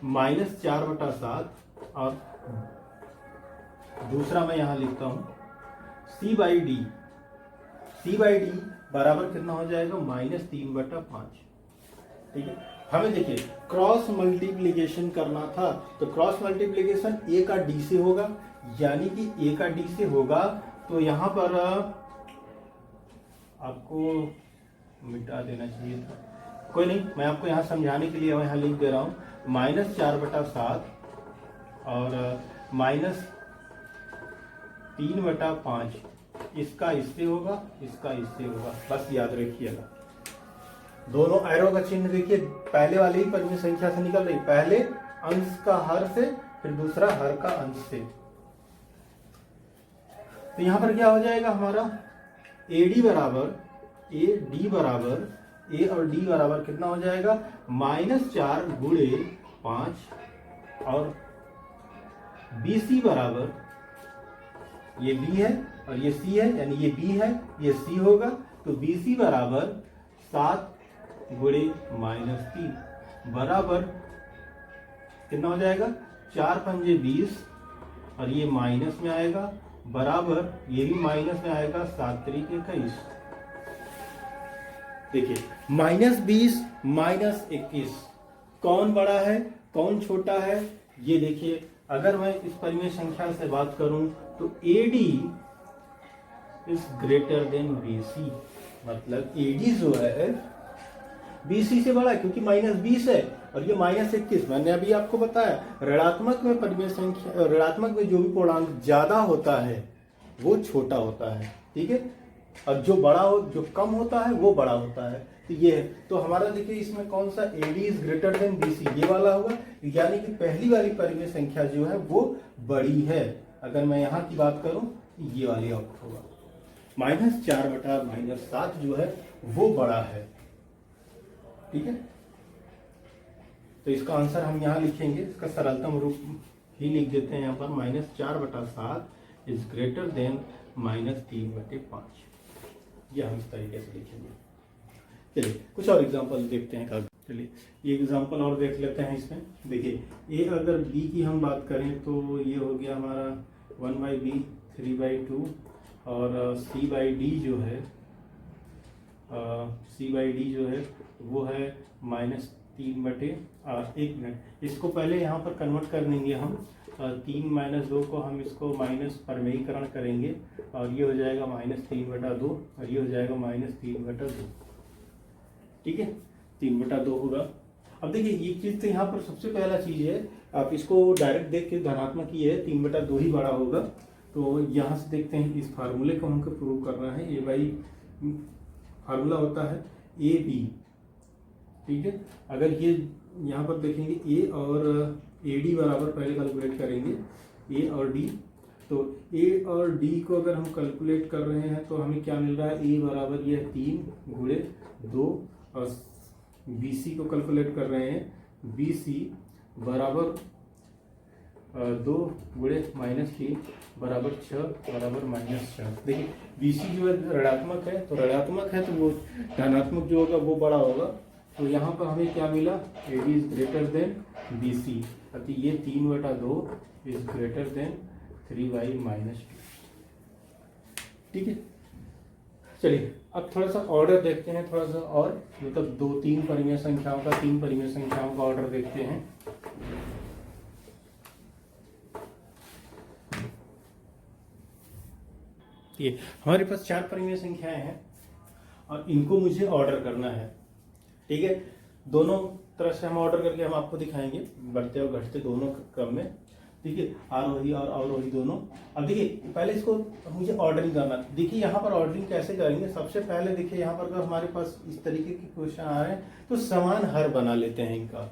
-4/7 और दूसरा मैं यहाँ लिखता हूँ C by D. C by D बराबर कितना हो जाएगा, -3/5, ठीक है। हमें देखिए क्रॉस मल्टीप्लिकेशन करना था, तो क्रॉस मल्टीप्लिकेशन ए का डी से होगा, यानी कि ए का डी से होगा, तो यहां पर आपको मिटा देना चाहिए था, कोई नहीं, मैं आपको यहां समझाने के लिए यहां लिख दे रहा हूं -4/7 और -3/5, इसका इससे होगा, इसका इससे होगा, बस याद रखिएगा। दोनों एरो का चिन्ह देखिए, पहले वाली ही परिमेय संख्या से निकल रही, पहले अंश का हर से, फिर दूसरा हर का अंश से। तो यहां पर क्या हो जाएगा हमारा, AD बराबर, AD बराबर, A और D बराबर कितना हो जाएगा, -4/5 और BC बराबर, ये B है और ये C है, यानी ये B है, ये C होगा, तो BC बराबर 7/-3 बराबर कितना हो जाएगा, 4×5 = 20 और ये माइनस में आएगा, बराबर ये भी माइनस में आएगा, 7×3 = 21। देखिए -20 -21 कौन बड़ा है, कौन छोटा है, ये देखिए। अगर मैं इस परिमेय संख्या से बात करूं तो AD is greater then BC, मतलब AD जो है BC से बड़ा है, क्योंकि -20 है और ये -21। मैंने अभी आपको बताया ऋणात्मक में परिमेय संख्या, ऋणात्मक में जो भी पूर्णांक ज्यादा होता है वो छोटा होता है, ठीक है, और जो बड़ा हो, जो कम होता है वो बड़ा होता है। तो ये है, तो हमारा देखिए इसमें कौन सा AD is greater then BC, ये वाला होगा, यानी कि पहली वाली परिमेय संख्या जो है वो बड़ी है। अगर मैं यहाँ की बात करूं तो ये वाली आउट होगा, -4/-7 जो है वो बड़ा है, ठीक है। तो इसका आंसर हम यहाँ लिखेंगे, इसका सरलतम रूप ही लिख देते हैं यहाँ पर, -4/7 इज ग्रेटर देन -3/5। ये हम इस तरीके से लिखेंगे। चलिए कुछ और एग्जांपल देखते हैं। चलिए ये एग्जांपल और देख लेते हैं इसमें। देखिए ए अगर बी की हम बात करें तो ये हो गया हमारा 1/b 3/2 और c/d जो है वो है -3/1 मिनट। इसको पहले यहाँ पर कन्वर्ट कर देंगे हम। 3 - 2 को हम इसको माइनस परमेयीकरण करेंगे और ये हो जाएगा -3/2 और ये हो जाएगा -3/2। ठीक है, 3/2 होगा। अब देखिए ये चीज़ तो यहाँ पर सबसे पहला चीज़ है, आप इसको डायरेक्ट देख के धनात्मक ही है, 3/2 ही बड़ा होगा। तो यहाँ से देखते हैं इस फार्मूले को हमको प्रूव करना है। ए बाई फार्मूला होता है ए बी। ठीक है, अगर ये यहाँ पर देखेंगे ए और ए डी बराबर पहले कैलकुलेट करेंगे ए और डी। तो ए और डी को अगर हम कैलकुलेट कर रहे हैं तो हमें क्या मिल रहा है, ए बराबर ये 3/2 और बी सी को कैलकुलेट कर रहे हैं, बी सी बराबर 2/-3 बराबर 6 बराबर -6। देखिए बी सी जो है ऋणात्मक है, तो ऋणात्मक है तो वो धनात्मक जो होगा वो बड़ा होगा। तो यहाँ पर हमें क्या मिला, A D is greater than B C, अति ये 3/2 इज ग्रेटर देन 3/-2। ठीक है, चलिए अब थोड़ा सा ऑर्डर देखते हैं, थोड़ा सा और मतलब 3 परिमेय संख्याओं का 3 परिमेय संख्याओं का ऑर्डर देखते हैं। ये हमारे पास 4 परिमेय संख्याएं हैं और इनको मुझे ऑर्डर करना है। ठीक है, दोनों तरह से हम ऑर्डर करके हम आपको दिखाएंगे, बढ़ते और घटते दोनों क्रम में। ठीक है, आरोही और अवरोही दोनों। अब देखिए पहले इसको मुझे ऑर्डरिंग करना। देखिए यहाँ पर ऑर्डरिंग कैसे करेंगे, सबसे पहले देखिए यहाँ पर अगर हमारे पास इस तरीके के क्वेश्चन आ रहे हैं तो समान हर बना लेते हैं इनका।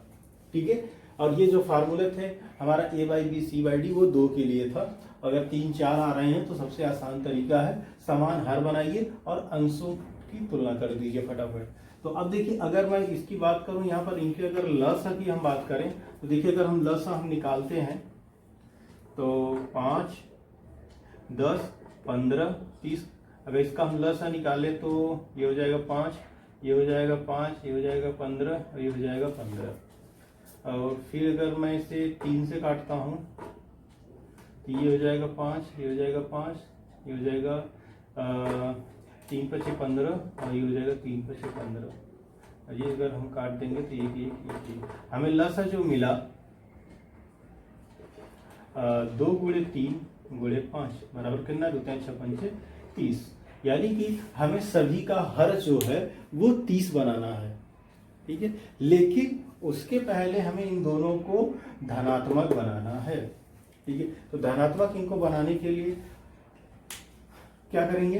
ठीक है, और ये जो फार्मूले थे हमारा a/b c/d वो 2 के लिए था। अगर 3 4 आ रहे हैं तो सबसे आसान तरीका है समान हर बनाइए और अंशों की तुलना कर दीजिए फटाफट। तो अब देखिए अगर मैं इसकी बात करूं, यहाँ पर इनके अगर लसा की हम बात करें तो देखिए अगर हम लसा हम निकालते हैं तो 5 10 15 30। अगर इसका हम लसा निकाले तो ये हो जाएगा 5, ये हो जाएगा 5, ये हो जाएगा 15 और ये हो जाएगा 15। और फिर अगर मैं इसे 3 से काटता हूँ तो ये हो जाएगा 5, ये हो जाएगा 5, ये हो जाएगा 3 × 5 = 15 और ये हो जाएगा 3 × 5 = 15। और ये अगर हम काट देंगे तो 1 1 1 1। हमें लसा जो मिला 2 × 3 × 5 बराबर कितना, 2 × 6 = 5 30। यानी कि हमें सभी का हर जो है वो 30 बनाना है। ठीक है, लेकिन उसके पहले हमें इन दोनों को धनात्मक बनाना है। ठीक है, तो धनात्मक इनको बनाने के लिए क्या करेंगे,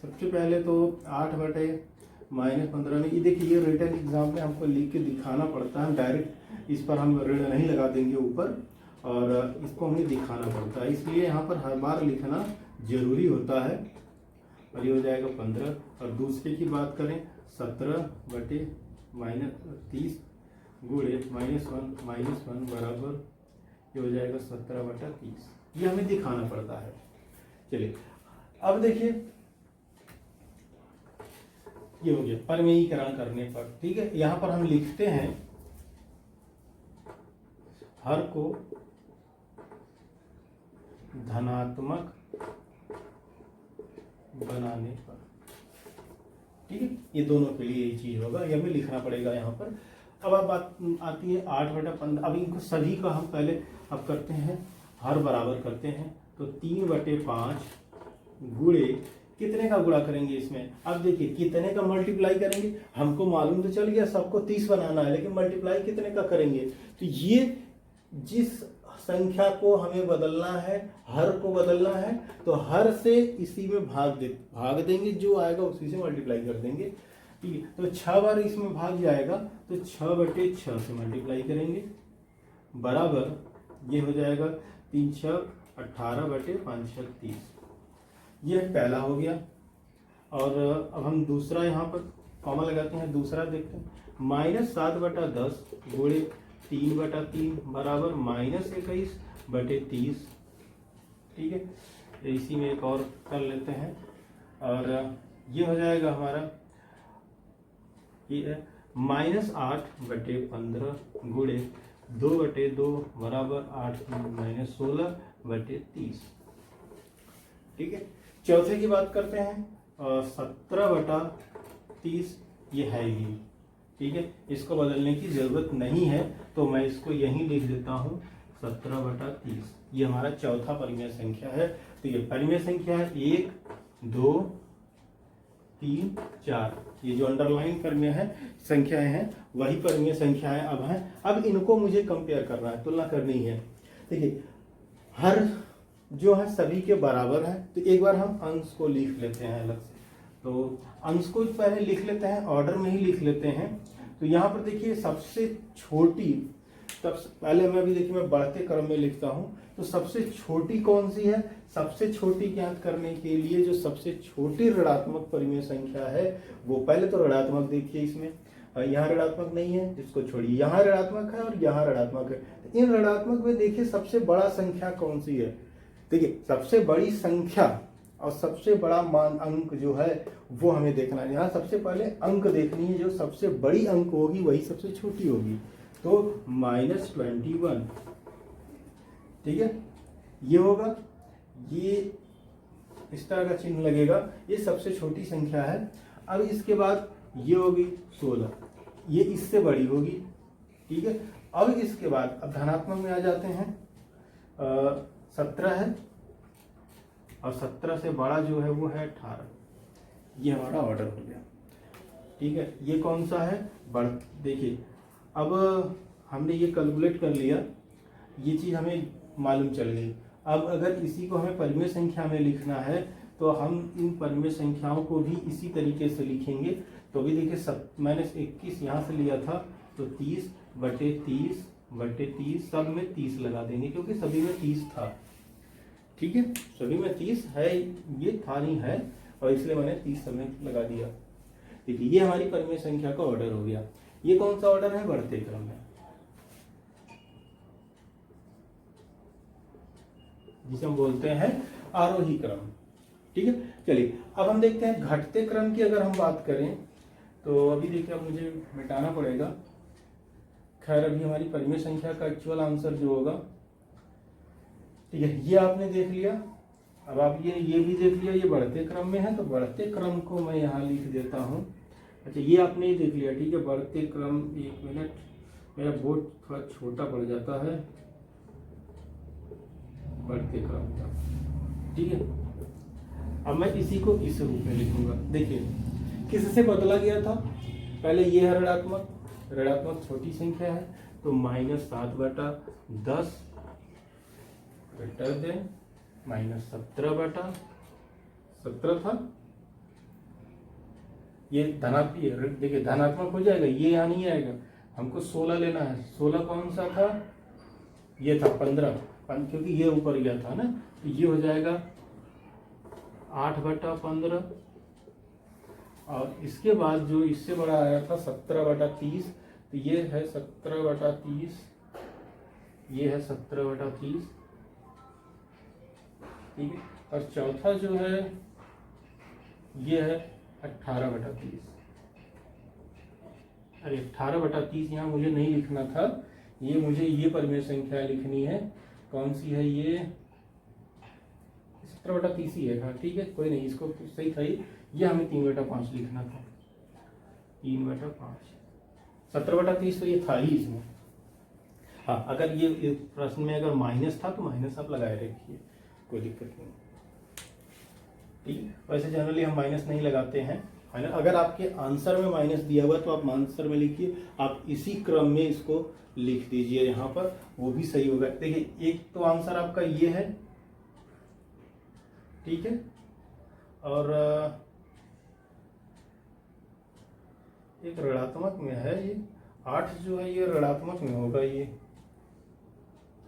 सबसे पहले तो 8/-15 में ये देखिए ये रिटर्न एग्जाम में हमको लिख के दिखाना पड़ता है, डायरेक्ट इस पर हम ऋण नहीं लगा देंगे ऊपर, और इसको हमें दिखाना पड़ता है, इसलिए यहाँ पर हर बार लिखना जरूरी होता है। और ये हो जाएगा 15। और दूसरे की बात करें 17/-30 -1 बराबर ये हो जाएगा 17/30। ये हमें दिखाना पड़ता है। चलिए अब देखिए ये हो गया परमेयीकरण करने पर। ठीक है, यहाँ पर हम लिखते हैं हर को धनात्मक बनाने पर। ठीक है, ये दोनों के लिए यही चीज होगा, ये हमें लिखना पड़ेगा यहाँ पर। अब बात आती है 8/15। अब इनको सभी का हम पहले अब करते हैं हर बराबर करते हैं, तो 3/5 गुणे कितने का गुणा करेंगे इसमें। अब देखिए कितने का मल्टीप्लाई करेंगे, हमको मालूम तो चल गया सबको 30 बनाना है, लेकिन मल्टीप्लाई कितने का करेंगे। तो ये जिस संख्या को हमें बदलना है, हर को बदलना है, तो हर से इसी में भाग देंगे, जो आएगा उसी से मल्टीप्लाई कर देंगे। ठीक है, तो 6 बार इसमें भाग जाएगा तो 6/6 से मल्टीप्लाई करेंगे बराबर ये हो जाएगा 3 × 6 = 18/5 = 30। यह पहला हो गया। और अब हम दूसरा यहाँ पर कॉमा लगाते हैं, दूसरा देखते हैं -7/10 गुणे 3/3 बराबर -21/30। ठीक है, इसी में एक और कर लेते हैं। और ये हो जाएगा हमारा ये -8/15 गुणे 2/2 बराबर 8-16/30। ठीक है, चौथे की बात करते हैं। 17/30 ये है ही। ठीक है, इसको बदलने की जरूरत नहीं है, तो मैं इसको यहीं लिख देता हूँ 17/30। ये हमारा चौथा परिमेय संख्या है। तो ये परिमेय संख्या है 1, 2, 3, 4। ये जो अंडरलाइन परिमेय है संख्याएं हैं वही परिमेय संख्याएं अब हैं। अब इनको मुझे कंपेयर करना है, तुलना करनी है। देखिए हर जो है सभी के बराबर है, तो एक बार हम अंश को लिख लेते हैं अलग से। तो अंश को पहले लिख लेते हैं, ऑर्डर में ही लिख लेते हैं। तो यहाँ पर देखिए सबसे छोटी, तब पहले मैं भी देखिए मैं बढ़ते क्रम में लिखता हूँ। तो सबसे छोटी कौन सी है? सबसे छोटी ज्ञात करने के लिए जो सबसे छोटी ऋणात्मक परिमेय संख्या है वो पहले तो ऋणात्मक देखिए, इसमें यहाँ ऋणात्मक नहीं है, इसको छोड़िए। यहाँ ऋणात्मक है और यहाँ ऋणात्मक है। तो इन ऋणात्मक में देखिए सबसे बड़ा संख्या कौन सी है? देखिए सबसे बड़ी संख्या और सबसे बड़ा मान अंक जो है वो हमें देखना है। यहाँ सबसे पहले अंक देखनी है, जो सबसे बड़ी अंक होगी वही सबसे छोटी होगी। तो -21, ठीक है, ये होगा, ये इस तरह का चिन्ह लगेगा, ये सबसे छोटी संख्या है। अब इसके बाद ये होगी 16, ये इससे बड़ी होगी। ठीक है, अब इसके बाद अब धनात्मक में आ जाते हैं। 17 है और 17 से बड़ा जो है वो है 18। ये हमारा ऑर्डर हो गया। ठीक है, ये कौन सा है? देखिए अब हमने ये कैलकुलेट कर लिया, ये चीज़ हमें मालूम चल गई। अब अगर इसी को हमें परिमेय संख्या में लिखना है तो हम इन परिमेय संख्याओं को भी इसी तरीके से लिखेंगे। तो अभी देखिए मैंने 21 यहाँ से लिया था, तो 30/30/30 सब में 30 लगा देंगे क्योंकि सभी में 30 था। ठीक है, सभी में 30 है, ये था नहीं है, और इसलिए मैंने 30 समय लगा दिया। देखिए ये हमारी परिमेय संख्या का ऑर्डर हो गया। ये कौन सा ऑर्डर है? बढ़ते क्रम में, जिसे हम बोलते हैं आरोही क्रम। ठीक है, चलिए अब हम देखते हैं घटते क्रम की अगर हम बात करें तो अभी देखिए अब मुझे मिटाना पड़ेगा। खैर अभी हमारी परिमेय संख्या का एक्चुअल आंसर जो होगा, ठीक है, ये आपने देख लिया। अब आप ये भी देख लिया, ये बढ़ते क्रम में है, तो बढ़ते क्रम को मैं यहाँ लिख देता हूँ। अच्छा ये आपने ही देख लिया, ठीक है, बढ़ते क्रम, 1 मिनट, मेरा बोर्ड थोड़ा छोटा पड़ जाता है, बढ़ते क्रम का। ठीक है, अब मैं इसी को इस रूप में लिखूंगा। देखिए किससे बदला गया था? पहले ये है ऋणात्मक, ऋणात्मक छोटी संख्या है, तो -7/10 ग्रेटर देन -17/17 था। ये धनात्मक, देखिए धनात्मक हो जाएगा, ये यहाँ नहीं आएगा, हमको 16 लेना है। 16 कौन सा था? ये था 15, क्योंकि ये ऊपर गया था ना, तो ये हो जाएगा 8/15। और इसके बाद जो इससे बड़ा आया था 17/30, तो ये है 17/30, ये है 17/30। ठीक है, और चौथा जो है ये है 18/30। अरे 18/30 यहाँ मुझे नहीं लिखना था, ये मुझे ये परिमेय संख्या लिखनी है। कौन सी है ये? 17/30 ही है। हाँ ठीक है, कोई नहीं, इसको सही था ये हमें 3/5 लिखना था। 3/5, 17/30 तो ये था ही इसमें। हाँ अगर ये प्रश्न में अगर माइनस था तो माइनस आप लगाए रखिए, कोई दिक्कत नहीं। ठीक, वैसे जनरली हम माइनस नहीं लगाते हैं, है ना। अगर आपके आंसर में माइनस दिया हुआ तो आप आंसर में लिखिए, आप इसी क्रम में इसको लिख दीजिए यहाँ पर, वो भी सही होगा। देखिए एक तो आंसर आपका ये है, ठीक है, और एक ऋणात्मक में है, ये 8 जो है ये ऋणात्मक में होगा ये।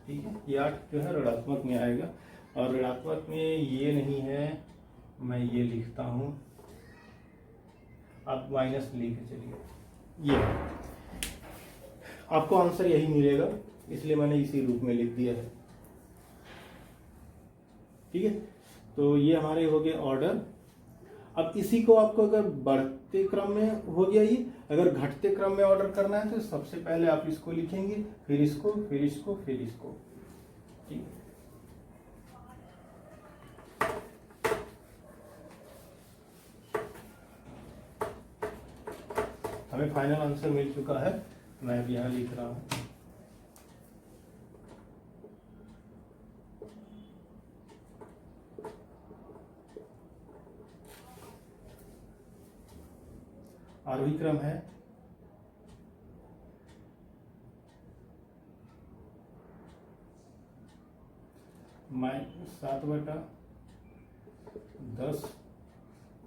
ठीक है, ये 8 जो है ऋणात्मक में आएगा, और ऋणात्मक में ये नहीं है, मैं ये लिखता हूं, आप माइनस लिख के चलिए, ये आपको आंसर यही मिलेगा, इसलिए मैंने इसी रूप में लिख दिया है। ठीक है, तो ये हमारे हो गए ऑर्डर। अब इसी को आपको अगर बढ़ते क्रम में हो गया, ये अगर घटते क्रम में ऑर्डर करना है तो सबसे पहले आप इसको लिखेंगे, फिर इसको, फिर इसको, फिर इसको। ठीक, हमें फाइनल आंसर मिल चुका है, मैं अब यहाँ लिख रहा हूँ। आरोही क्रम है -7/10,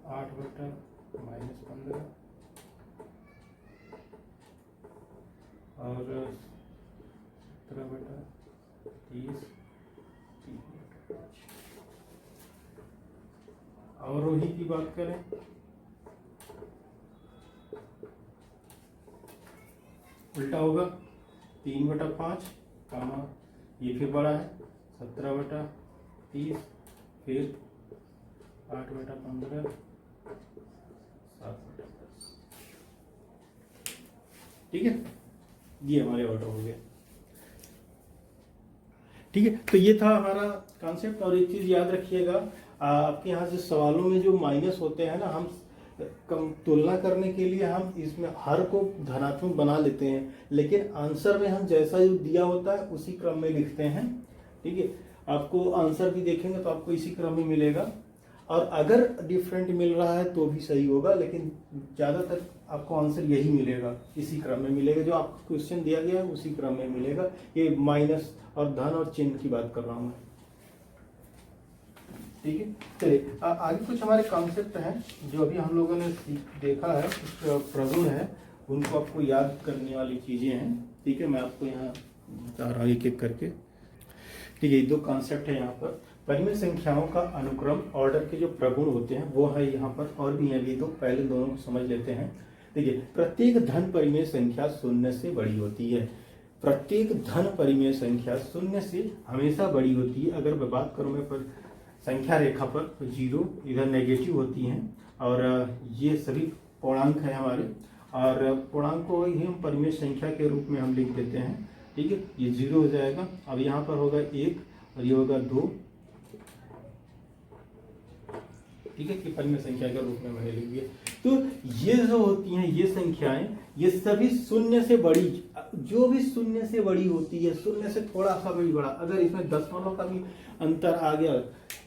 8/-15 और 17/30, 3/5। अवरोही की बात करें उल्टा होगा, 3/5, ये फिर बड़ा है 17/30, फिर 8/15, 7/10। ठीक है, ये हमारे ऑर्डर हो गए। ठीक है, तो ये था हमारा कॉन्सेप्ट। और एक चीज याद रखिएगा, आपके यहाँ से सवालों में जो माइनस होते हैं ना, हम कम तुलना करने के लिए हम इसमें हर को धनात्मक बना लेते हैं, लेकिन आंसर में हम जैसा जो दिया होता है उसी क्रम में लिखते हैं। ठीक है, आपको आंसर भी देखेंगे तो आपको इसी क्रम में मिलेगा, और अगर डिफरेंट मिल रहा है तो भी सही होगा, लेकिन ज़्यादातर आपको आंसर यही मिलेगा, इसी क्रम में मिलेगा, जो आपको क्वेश्चन दिया गया है उसी क्रम में मिलेगा। ये माइनस और धन और चिन्ह की बात कर रहा हूँ मैं। ठीक है, चलिए आगे कुछ हमारे कॉन्सेप्ट हैं जो अभी हम लोगों ने देखा है, कुछ प्रगुण है, उनको आपको याद करने वाली चीजें हैं। ठीक है, मैं आपको यहाँ बता रहा हूँ एक एक करके। ठीक है, दो कॉन्सेप्ट है यहाँ पर। परिमेय संख्याओं का अनुक्रम, ऑर्डर के जो प्रगुण होते हैं वो है यहाँ पर, और भी हैं भी दो, पहले दोनों को समझ लेते हैं। देखिए, प्रत्येक धन परिमेय संख्या शून्य से बड़ी होती है। प्रत्येक धन परिमेय संख्या शून्य से हमेशा बड़ी होती है। अगर मैं बात करूँ मैं पर संख्या रेखा पर, तो 0 इधर नेगेटिव होती हैं, और ये सभी पूर्णांक है हमारे, और पूर्णांक को ही हम परिमेय संख्या के रूप में हम लिख देते हैं। ठीक है, ये 0 हो जाएगा। अब यहाँ पर होगा 1 और ये होगा 2। ठीक है, कि परिमेय संख्या के रूप में मैंने लिख दिया। तो ये जो होती हैं ये संख्याएं, ये सभी शून्य से बड़ी, जो भी शून्य से बड़ी होती है, शून्य से थोड़ा सा भी बड़ा, अगर इसमें दशमलव का भी अंतर आ गया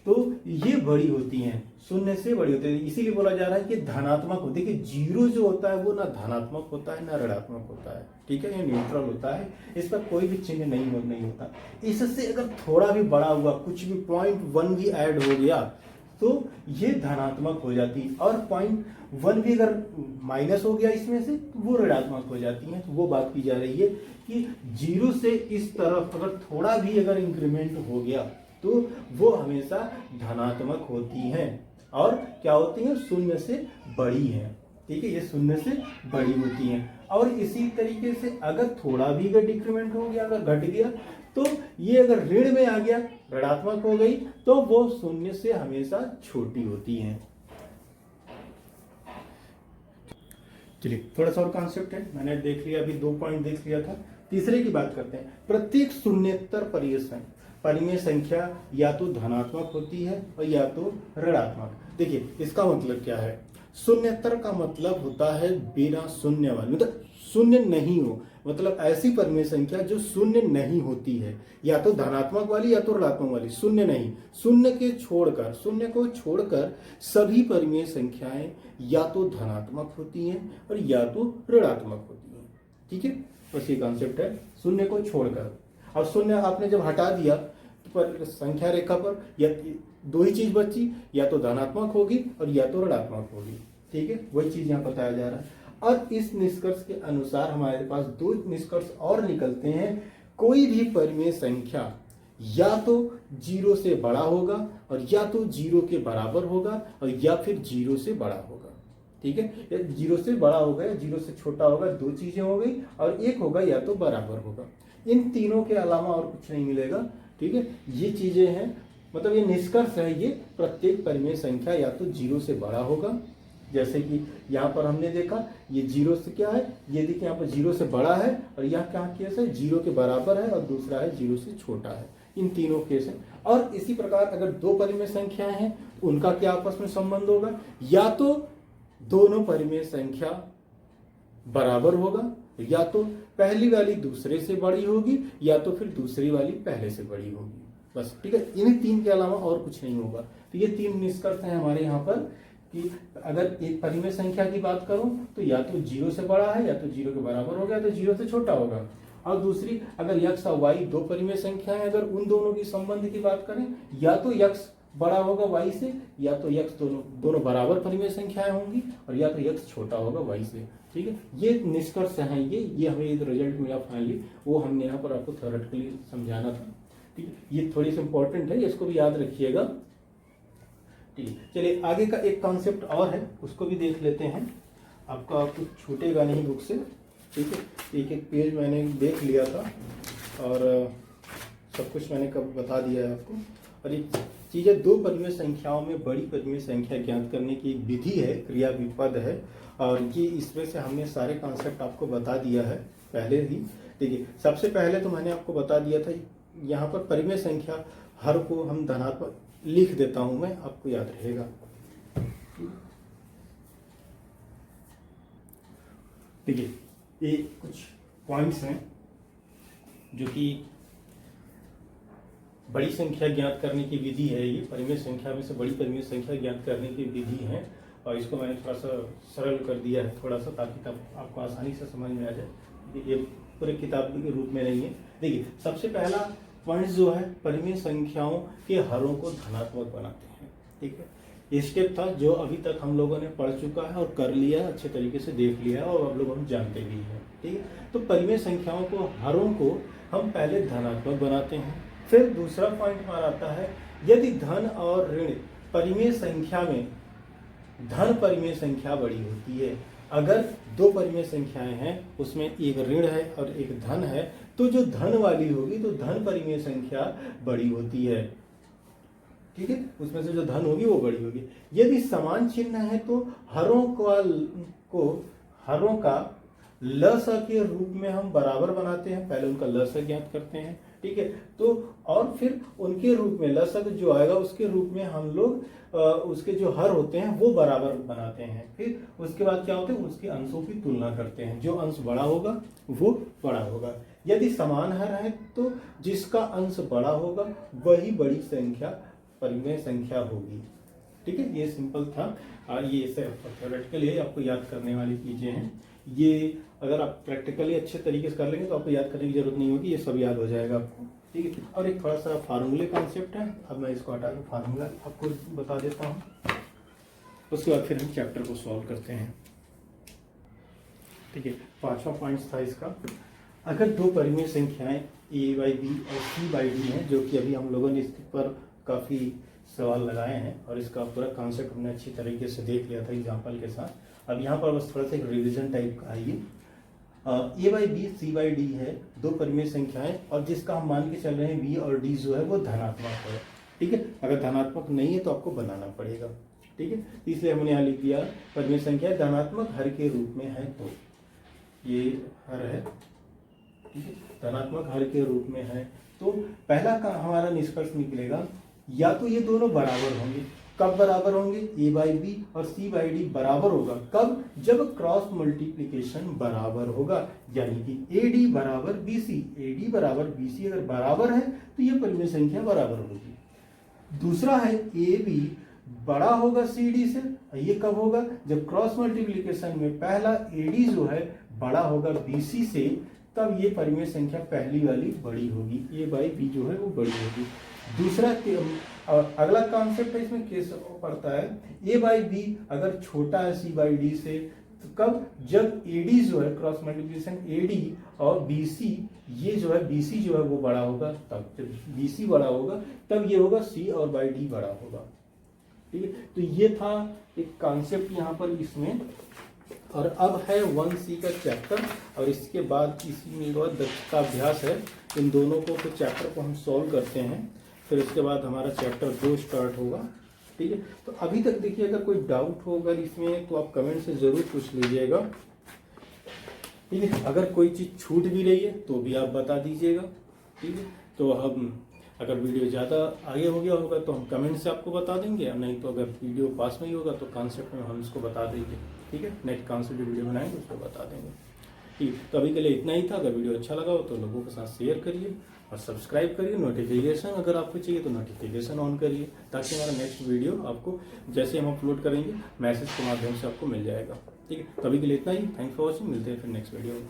तो ये बड़ी होती हैं, शून्य से बड़ी होती है। इसीलिए बोला जा रहा है कि धनात्मक होती है, कि 0 जो होता है वो ना धनात्मक होता है ना ऋणात्मक होता है। ठीक है, ये न्यूट्रल होता है, इस पर कोई भी चिन्ह नहीं होता। इससे अगर थोड़ा भी बड़ा हुआ, कुछ भी 0.1 भी ऐड हो गया तो ये धनात्मक हो जाती है, और 0.1 भी अगर माइनस हो गया इसमें से तो वो ऋणात्मक हो जाती है। तो वो बात की जा रही है कि 0 से इस तरफ अगर थोड़ा भी अगर इंक्रीमेंट हो गया तो वो हमेशा धनात्मक होती हैं, और क्या होती हैं, शून्य से बड़ी हैं। ठीक है, ये शून्य से बड़ी होती हैं। और इसी तरीके से अगर थोड़ा भी अगर डिक्रीमेंट हो गया, अगर घट गया, तो ये अगर ऋण में आ गया, ऋणात्मक हो गई, तो वो शून्य से हमेशा छोटी होती हैं। चलिए, थोड़ा सा और कॉन्सेप्ट है, मैंने देख लिया, अभी 2 पॉइंट देख लिया था। तीसरे की बात करते हैं। प्रत्येक शून्येतर परिमेय संख्या या तो धनात्मक होती है और या तो ऋणात्मक। देखिए, इसका मतलब क्या है, शून्येतर का मतलब होता है बिना शून्य वाली, मतलब शून्य नहीं हो, मतलब ऐसी परिमेय संख्या जो शून्य नहीं होती है, या तो धनात्मक वाली या तो ऋणात्मक वाली, शून्य नहीं। शून्य को छोड़कर सभी परिमेय संख्याएं या तो धनात्मक होती हैं और या तो ऋणात्मक होती हैं। ठीक है, बस ये कॉन्सेप्ट है, शून्य को छोड़कर। अब शून्य आपने जब हटा दिया तो संख्या रेखा पर या दो ही चीज बची, या तो धनात्मक होगी और या तो ऋणात्मक होगी। ठीक है, वही चीज यहाँ बताया जा रहा है। और इस निष्कर्ष के अनुसार हमारे पास 2 निष्कर्ष और निकलते हैं। कोई भी परिमेय संख्या या तो 0 से बड़ा होगा, और या तो 0 के बराबर होगा, और या फिर 0 से बड़ा होगा। ठीक है, 0 से बड़ा होगा या 0 से छोटा होगा, 2 चीजें हो गई, और एक होगा या तो बराबर होगा। इन तीनों के अलावा और कुछ नहीं मिलेगा। ठीक है, ये चीजें हैं मतलब ये निष्कर्ष है, ये प्रत्येक परिमेय संख्या या तो 0 से बड़ा होगा, जैसे कि यहाँ पर हमने देखा ये 0 से क्या है, ये देखिए यहाँ पर 0 से बड़ा है, और यहाँ क्या केस है 0 के बराबर है, और दूसरा है 0 से छोटा है। इन तीनों केस है। और इसी प्रकार अगर दो परिमेय संख्याएं हैं तो उनका क्या आपस में संबंध होगा, या तो दोनों परिमेय संख्या बराबर होगा, या तो पहली वाली दूसरे से बड़ी होगी, या तो फिर दूसरी वाली पहले से बड़ी होगी। बस ठीक है, इन्हीं तीन के अलावा और कुछ नहीं होगा। तो ये तीन निष्कर्ष हैं हमारे यहाँ पर कि अगर एक परिमेय संख्या की बात करूं तो या तो 0 से बड़ा है, या तो 0 के बराबर हो गया, तो 0 से छोटा होगा। और दूसरी अगर x और y दो परिमेय संख्याएं, अगर उन दोनों की संबंध की बात करें, या तो x बड़ा होगा y से, या तो x दोनों बराबर परिमेय संख्याएं होंगी, और या तो x छोटा होगा y से। ठीक है, ये निष्कर्ष हैं, ये हमें रिजल्ट मिला फाइनली, वो हमने यहाँ पर आपको थ्योरेटिकली समझाना था। ठीक है, ये थोड़ी सी इंपॉर्टेंट है, इसको भी याद रखिएगा। ठीक है, चलिए आगे का एक कॉन्सेप्ट और है, उसको भी देख लेते हैं। आपका कुछ छूटेगा नहीं बुक से। ठीक है, एक एक पेज मैंने देख लिया था और सब कुछ मैंने कब बता दिया है आपको। और एक चीज़ है, दो परिमेय संख्याओं में बड़ी परिमेय संख्या ज्ञात करने की एक विधि है, क्रिया विपद है, और ये इसमें से हमने सारे कॉन्सेप्ट आपको बता दिया है पहले ही। देखिए, सबसे पहले तो मैंने आपको बता दिया था, यहाँ पर परिमेय संख्या हर को हम धनात्मक लिख देता हूं मैं, आपको याद रहेगा। देखिए, ये कुछ पॉइंट्स हैं जो कि बड़ी संख्या ज्ञात करने की विधि है। ये परिमेय संख्या में से बड़ी परिमेय संख्या ज्ञात करने की विधि है, और इसको मैंने थोड़ा सा सरल कर दिया है थोड़ा सा, ताकि तब आपको आसानी से समझ में आ जाए। ये पूरे किताब के रूप में नहीं है। देखिए, सबसे पहला पॉइंट जो है, परिमेय संख्याओं के हरों को धनात्मक बनाते हैं। ठीक है, ये स्टेप था जो अभी तक हम लोगों ने पढ़ चुका है और कर लिया है, अच्छे तरीके से देख लिया है, और अब लोग हम जानते भी हैं। ठीक है, तो परिमेय संख्याओं को हरों को हम पहले धनात्मक बनाते हैं। फिर दूसरा पॉइंट हमारा आता है, यदि धन और ऋण परिमेय संख्या में धन परिमेय संख्या बड़ी होती है, अगर दो परिमेय संख्याएं हैं उसमें एक ऋण है और एक धन है, तो जो धन वाली होगी तो धन परिमेय संख्या बड़ी होती है। ठीक है, उसमें से जो धन होगी वो बड़ी होगी। यदि समान चिन्ह है तो हरों का लसा के रूप में हम बराबर बनाते हैं, पहले उनका लसा ज्ञात करते हैं। ठीक है, तो और फिर उनके रूप में लसा जो आएगा उसके रूप में हम लोग उसके जो हर होते हैं वो बराबर बनाते हैं। फिर उसके बाद क्या होता है, उसके अंशों की तुलना करते हैं, जो अंश बड़ा होगा वो बड़ा होगा। यदि समान हर है तो जिसका अंश बड़ा होगा वही बड़ी संख्या परिमेय संख्या होगी। ठीक है, ये सिंपल था। ये थ्योरेटिकली आपको याद करने वाली चीजें हैं। ये अगर आप प्रैक्टिकली अच्छे तरीके से कर लेंगे तो आपको याद करने की जरूरत नहीं होगी, ये सब याद हो जाएगा आपको। ठीक है, और एक थोड़ा सा फार्मूले कॉन्सेप्ट है, अब मैं इसको हटा के फार्मूला आपको बता देता हूँ, उसके बाद फिर हम चैप्टर को सॉल्व करते हैं। ठीक है, पांचवा पॉइंट था इसका, अगर दो परिमेय संख्याएं a/b और c/d हैं, जो कि अभी हम लोगों ने इसके पर काफी सवाल लगाए हैं और इसका पूरा कॉन्सेप्ट हमने अच्छी तरीके से देख लिया था एग्जाम्पल के साथ। अब यहाँ पर बस थोड़ा सा एक रिविजन टाइप का है। ये a/b c/d है, दो परिमेय संख्याएं, और जिसका हम मान के चल रहे हैं b और d जो है वो धनात्मक है। ठीक है, अगर धनात्मक नहीं है तो आपको बनाना पड़ेगा। ठीक है, इसलिए हमने यहाँ लिख दिया परिमेय संख्या धनात्मक हर के रूप में है, तो ये हर है। ठीक है, धनात्मक हर के रूप में है, तो पहला का हमारा निष्कर्ष निकलेगा, या तो ये दोनों बराबर होंगे। कब बराबर होंगे, a/b और c/d बराबर होगा कब, जब क्रॉस मल्टीप्लिकेशन बराबर होगा, यानी कि AD बराबर BC, AD बराबर BC अगर बराबर है तो ये परिमेय संख्या बराबर होगी। दूसरा है AB बड़ा होगा CD से, ये कब होगा, जब क्रॉस मल्टीप्लिकेशन में पहला AD जो है बड़ा होगा BC से, तब ये परिमेय संख्या पहली वाली बड़ी होगी, a/b जो है वो बड़ी होगी। दूसरा अगला कॉन्सेप्ट है, इसमें केस पड़ता है, a/b अगर छोटा है c/d से, तो कब, जब AD जो है क्रॉस मल्टीप्लिकेशन AD और BC, ये जो है BC जो है वो बड़ा होगा, तब जब BC बड़ा होगा तब ये होगा C और d बड़ा होगा। ठीक है, तो ये था एक कॉन्सेप्ट यहाँ पर इसमें। और अब है 1C का चैप्टर, और इसके बाद इसी में दक्षता अभ्यास है। इन दोनों को चैप्टर को हम सॉल्व करते हैं। फिर उसके बाद हमारा चैप्टर 2 स्टार्ट होगा। ठीक है, तो अभी तक देखिए अगर कोई डाउट हो अगर इसमें तो आप कमेंट से ज़रूर पूछ लीजिएगा। ठीक है, अगर कोई चीज़ छूट भी रही है तो भी आप बता दीजिएगा। ठीक है, तो हम अगर वीडियो ज़्यादा आगे हो गया होगा तो हम कमेंट से आपको बता देंगे, और नहीं तो अगर वीडियो पास में ही होगा तो कॉन्सेप्ट में हम इसको बता देंगे। ठीक है, नेक्स्ट कॉन्सेप्ट वीडियो बनाएंगे उसको बता देंगे। ठीक, तो अभी के लिए इतना ही था। अगर वीडियो अच्छा लगा हो तो लोगों के साथ शेयर करिए और सब्सक्राइब करिए। नोटिफिकेशन अगर आपको चाहिए तो नोटिफिकेशन ऑन करिए, ताकि हमारा नेक्स्ट वीडियो आपको जैसे हम अपलोड करेंगे मैसेज के माध्यम से आपको मिल जाएगा। ठीक है, तो अभी के लिए इतना ही। थैंक्स फॉर वॉचिंग, मिलते हैं फिर नेक्स्ट वीडियो में।